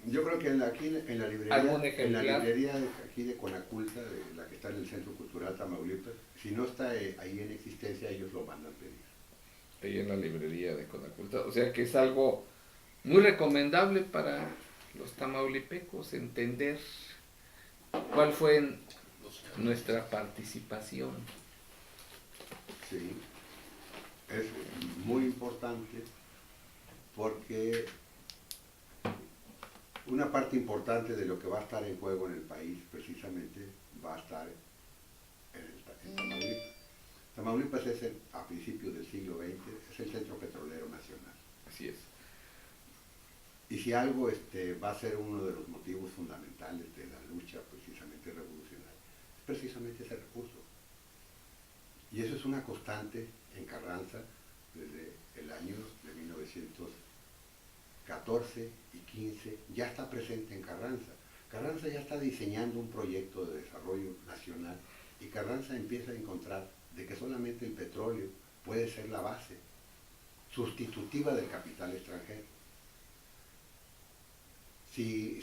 Yo creo que aquí en la librería, algún ejemplar? en la librería aquí de Conaculta, de la que está en el Centro Cultural Tamaulipas, si no está ahí en existencia, ellos lo mandan pedir. Ahí en la librería de Conaculta. O sea que es algo muy recomendable para los tamaulipecos entender cuál fue nuestra participación. Sí, es muy importante porque una parte importante de lo que va a estar en juego en el país precisamente va a estar en Tamaulipas. Tamaulipas es a principios del siglo XX, es el centro petrolero nacional. Así es. Y si algo va a ser uno de los motivos fundamentales de la lucha precisamente revolucionaria, es precisamente ese recurso. Y eso es una constante en Carranza desde el año de 1914 y 15, ya está presente en Carranza. Carranza ya está diseñando un proyecto de desarrollo nacional y Carranza empieza a encontrar de que solamente el petróleo puede ser la base sustitutiva del capital extranjero. Si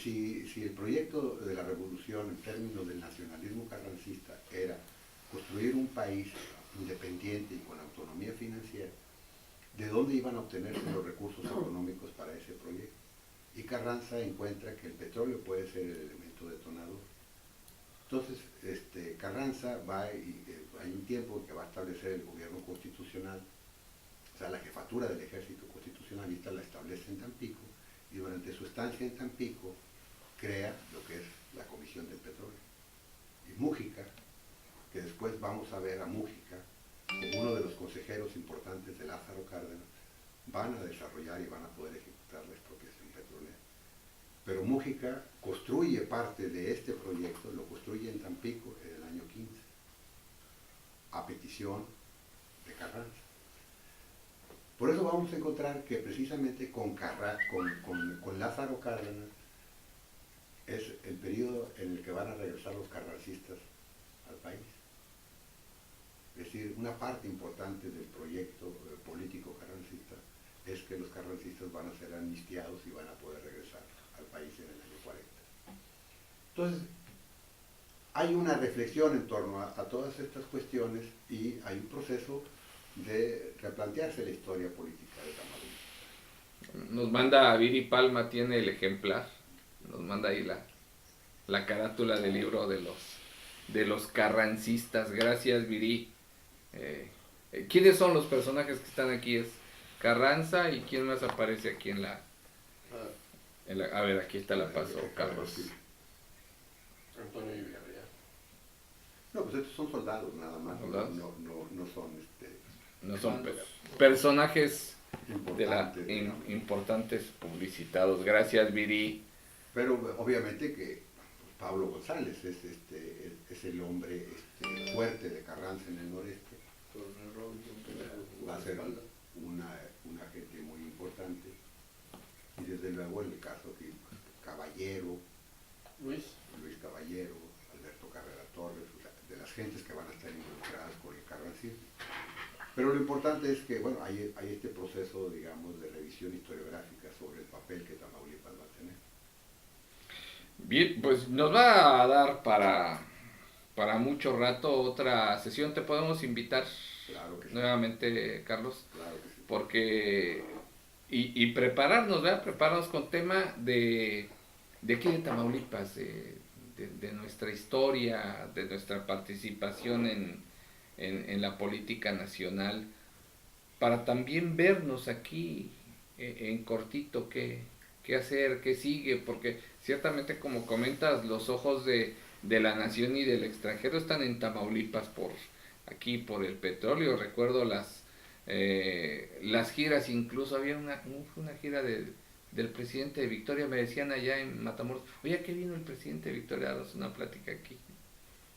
el proyecto de la revolución en términos del nacionalismo carrancista era construir un país independiente y con autonomía financiera, ¿de dónde iban a obtenerse los recursos económicos para ese proyecto? Y Carranza encuentra que el petróleo puede ser el elemento detonador. Entonces, Carranza hay un tiempo que va a establecer el gobierno constitucional, o sea, la jefatura del ejército constitucionalista la establece en Tampico, y durante su estancia en Tampico crea lo que es la Comisión del Petróleo. Y Mújica, que después vamos a ver a Mújica como uno de los consejeros importantes de Lázaro Cárdenas, van a desarrollar y van a poder ejecutar la expropiación petrolera. Pero Mújica construye parte de este proyecto, lo construye en Tampico en el año 15, a petición de Carranza. Por eso vamos a encontrar que precisamente con Lázaro Cárdenas es el periodo en el que van a regresar los carrancistas al país. Es decir, una parte importante del proyecto político carrancista es que los carrancistas van a ser amnistiados y van a poder regresar al país en el año 40. Entonces, hay una reflexión en torno a todas estas cuestiones y hay un proceso de replantearse la historia política de Tamaulipas. Nos manda Viri Palma, tiene el ejemplar, nos manda ahí la carátula del libro de los carrancistas. Gracias, Viri. ¿Quiénes son los personajes que están aquí? Es Carranza, y quién más aparece aquí en la... a ver, aquí está la paso, Carlos. Antonio y Villarreal. No, pues estos son soldados nada más, ¿Soldados? no son No son personajes importantes, importantes publicitados. Gracias, Viri. pero obviamente que Pablo González es el hombre fuerte de Carranza en el noreste. Va a ser un agente muy importante. Y desde luego en el caso de Caballero, Luis Caballero, Alberto Carrera Torres, o sea, de las gentes que van a estar involucradas con el carrancismo. Pero lo importante es que, bueno, hay este proceso, digamos, de revisión historiográfica sobre el papel que Tamaulipas va a tener. Bien, pues nos va a dar para mucho rato otra sesión. Te podemos invitar Claro que sí. nuevamente, Carlos, Claro que sí. porque y prepararnos, ¿verdad? Prepararnos con tema de aquí de Tamaulipas, de nuestra historia, de nuestra participación en la política nacional, para también vernos aquí en cortito qué hacer, qué sigue, porque ciertamente como comentas, los ojos de la nación y del extranjero están en Tamaulipas por aquí, por el petróleo. Recuerdo las giras, incluso había una gira del presidente de Victoria, me decían allá en Matamoros, oye, ¿qué vino el presidente de Victoria a darnos una plática aquí?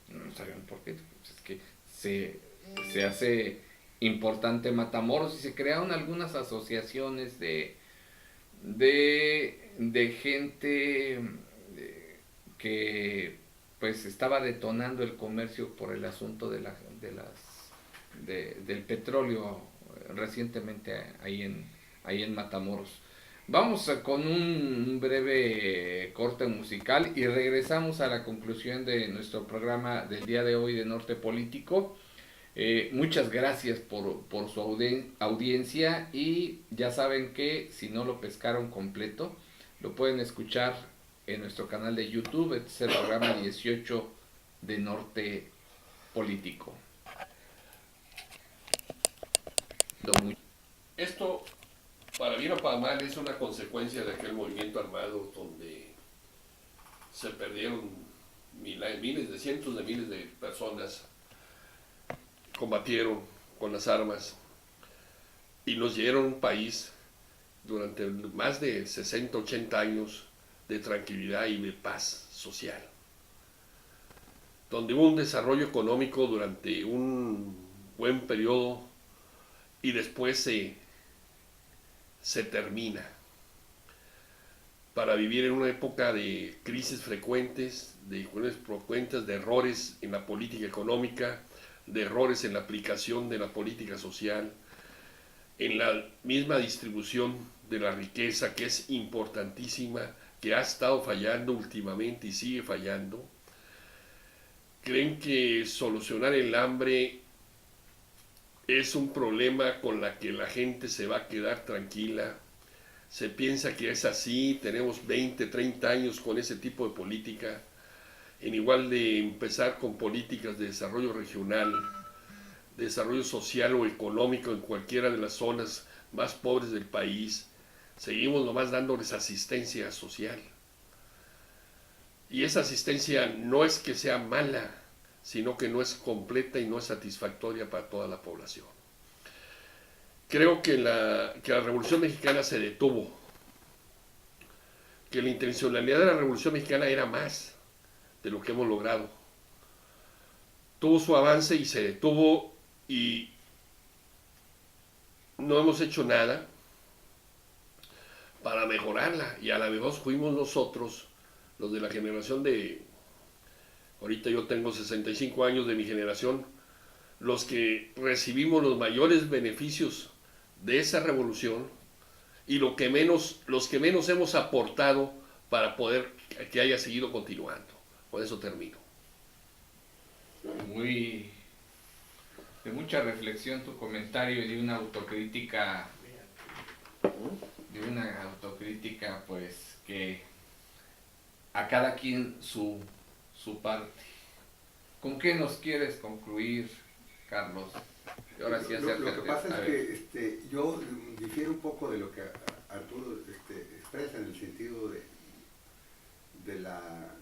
No sabían por qué, pues es que se hace importante Matamoros y se crearon algunas asociaciones de gente que pues estaba detonando el comercio por el asunto del petróleo recientemente ahí en Matamoros. Vamos con un breve corte musical y regresamos a la conclusión de nuestro programa del día de hoy de Norte Político. Muchas gracias por su audiencia y ya saben que si no lo pescaron completo, lo pueden escuchar en nuestro canal de YouTube. Este es el programa 18 de Norte Político. Esto, para bien o para mal, es una consecuencia de aquel movimiento armado donde se perdieron miles de cientos de miles de personas, combatieron con las armas y nos dieron un país durante más de 60, 80 años de tranquilidad y de paz social, donde hubo un desarrollo económico durante un buen periodo y después se termina para vivir en una época de crisis frecuentes, de errores en la política económica, de errores en la aplicación de la política social, en la misma distribución de la riqueza, que es importantísima, que ha estado fallando últimamente y sigue fallando. Creen que solucionar el hambre es un problema con la que la gente se va a quedar tranquila. Se piensa que es así, tenemos 20, 30 años con ese tipo de política, en igual de empezar con políticas de desarrollo regional, de desarrollo social o económico en cualquiera de las zonas más pobres del país, seguimos nomás dándoles asistencia social. Y esa asistencia no es que sea mala, sino que no es completa y no es satisfactoria para toda la población. Creo que la Revolución Mexicana se detuvo, que la intencionalidad de la Revolución Mexicana era más de lo que hemos logrado. Tuvo su avance y se detuvo y no hemos hecho nada para mejorarla, y a la vez fuimos nosotros, los de la generación de, ahorita yo tengo 65 años, de mi generación, los que recibimos los mayores beneficios de esa revolución y los que menos hemos aportado para poder que haya seguido continuando. Con eso termino. De mucha reflexión tu comentario y de una autocrítica pues que a cada quien su parte. ¿Con qué nos quieres concluir, Carlos? Ahora sí, lo que pasa es que yo difiero un poco de lo que Arturo expresa, en el sentido de la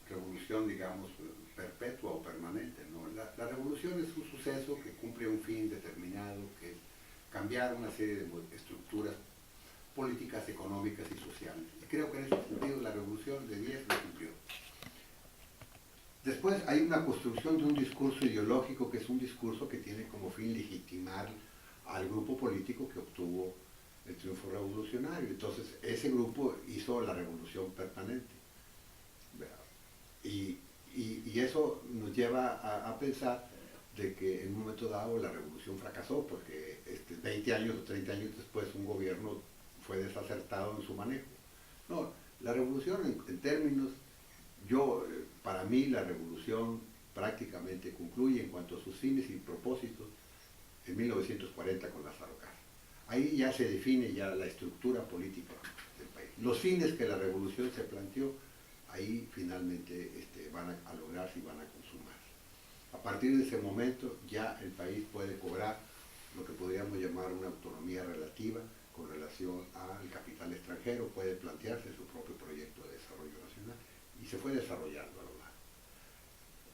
revolución, digamos, perpetua o permanente, ¿no? La revolución es un suceso que cumple un fin determinado, que es cambiar una serie de estructuras políticas, económicas y sociales. Y creo que en ese sentido la revolución de 10 lo cumplió. Después hay una construcción de un discurso ideológico que es un discurso que tiene como fin legitimar al grupo político que obtuvo el triunfo revolucionario. Entonces ese grupo hizo la revolución permanente. Y eso nos lleva a pensar de que en un momento dado la revolución fracasó porque 20 años o 30 años después un gobierno fue desacertado en su manejo. No, la revolución en términos, para mí la revolución prácticamente concluye en cuanto a sus fines y propósitos en 1940 con Lázaro Cárdenas. Ahí ya se define ya la estructura política del país. Los fines que la revolución se planteó, ahí finalmente van a lograrse y van a consumarse. A partir de ese momento ya el país puede cobrar lo que podríamos llamar una autonomía relativa con relación al capital extranjero, puede plantearse su propio proyecto de desarrollo nacional y se fue desarrollando a lo largo.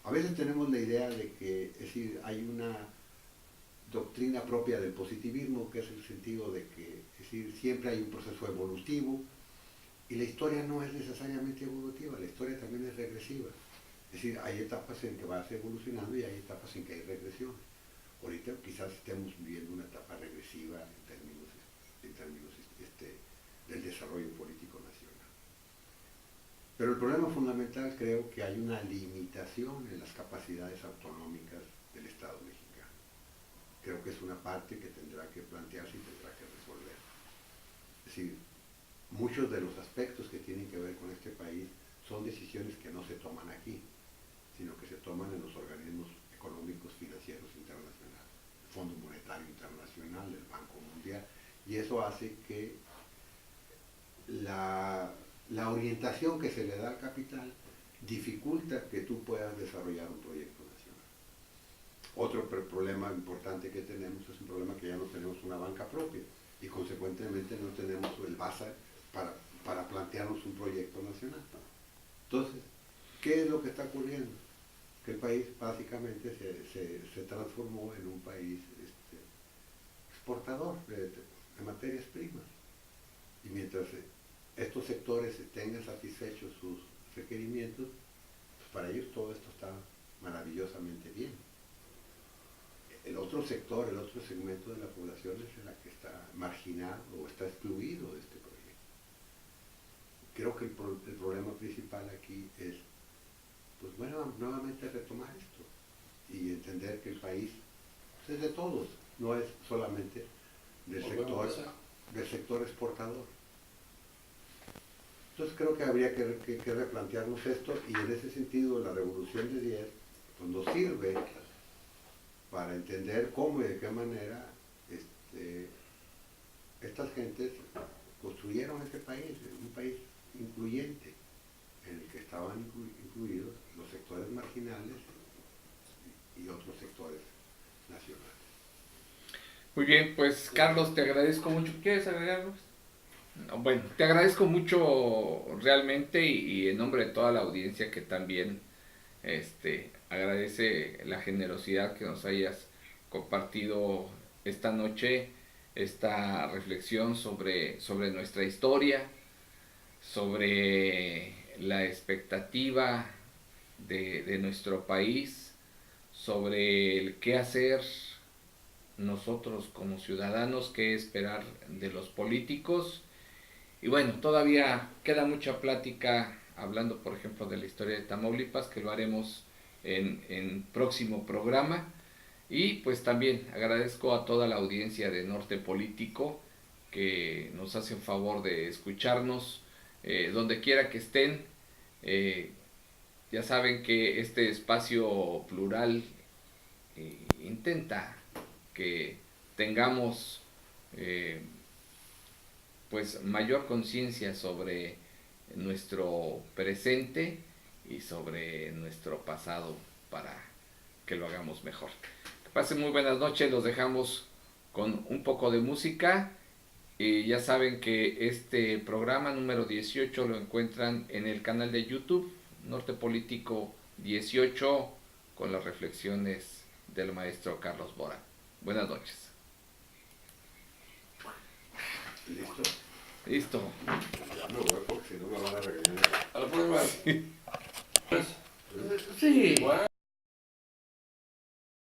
A veces tenemos la idea de que, es decir, hay una doctrina propia del positivismo, que es el sentido de que, es decir, siempre hay un proceso evolutivo y la historia no es necesariamente evolutiva, la historia también es regresiva. Es decir, hay etapas en que vas evolucionando y hay etapas en que hay regresiones. Ahorita quizás estemos viviendo una etapa regresiva en términos del desarrollo político nacional. Pero el problema fundamental creo que hay una limitación en las capacidades autonómicas del Estado mexicano. Creo que es una parte que tendrá que plantearse y tendrá que resolver. Es decir, muchos de los aspectos que tienen que ver con este país son decisiones que no se toman aquí, sino que se toman en los organismos económicos financieros internacionales, el Fondo Monetario Internacional, el Banco Mundial, y eso hace que la orientación que se le da al capital dificulta que tú puedas desarrollar un proyecto nacional. Otro problema importante que tenemos es un problema que ya no tenemos una banca propia y consecuentemente no tenemos el base para plantearnos un proyecto nacional. Entonces, ¿qué es lo que está ocurriendo? Que el país básicamente se transformó en un país exportador de materias primas. Y mientras estos sectores tengan satisfechos sus requerimientos, pues para ellos todo esto está maravillosamente bien. El otro sector, el otro segmento de la población es el que está marginado o está excluido de este proyecto. Creo que el problema principal aquí es, pues bueno, nuevamente retomar esto y entender que el país pues, es de todos, no es solamente del sector exportador. Entonces creo que habría que replantearnos esto y en ese sentido la Revolución de 10 pues, nos sirve para entender cómo y de qué manera estas gentes construyeron este país, un país incluyente, en el que estaban incluidos los sectores marginales y otros sectores nacionales. Muy bien, pues Carlos, te agradezco mucho. ¿Quieres agregarlo? No, bueno, te agradezco mucho realmente y en nombre de toda la audiencia que también agradece la generosidad que nos hayas compartido esta noche, esta reflexión sobre nuestra historia, sobre la expectativa de nuestro país, sobre el qué hacer nosotros como ciudadanos, qué esperar de los políticos. Y bueno, todavía queda mucha plática hablando, por ejemplo, de la historia de Tamaulipas, que lo haremos en próximo programa. Y pues también agradezco a toda la audiencia de Norte Político que nos hacen favor de escucharnos donde quiera que estén. Ya saben que este espacio plural intenta que tengamos pues mayor conciencia sobre nuestro presente y sobre nuestro pasado para que lo hagamos mejor. Que pasen muy buenas noches, los dejamos con un poco de música y ya saben que este programa número 18 lo encuentran en el canal de YouTube Norte Político 18 con las reflexiones del maestro Carlos Bora. Buenas noches. ¿Listo? Listo. Ya me voy porque si no me van a regañar. A la prueba. Sí. Sí. Igual.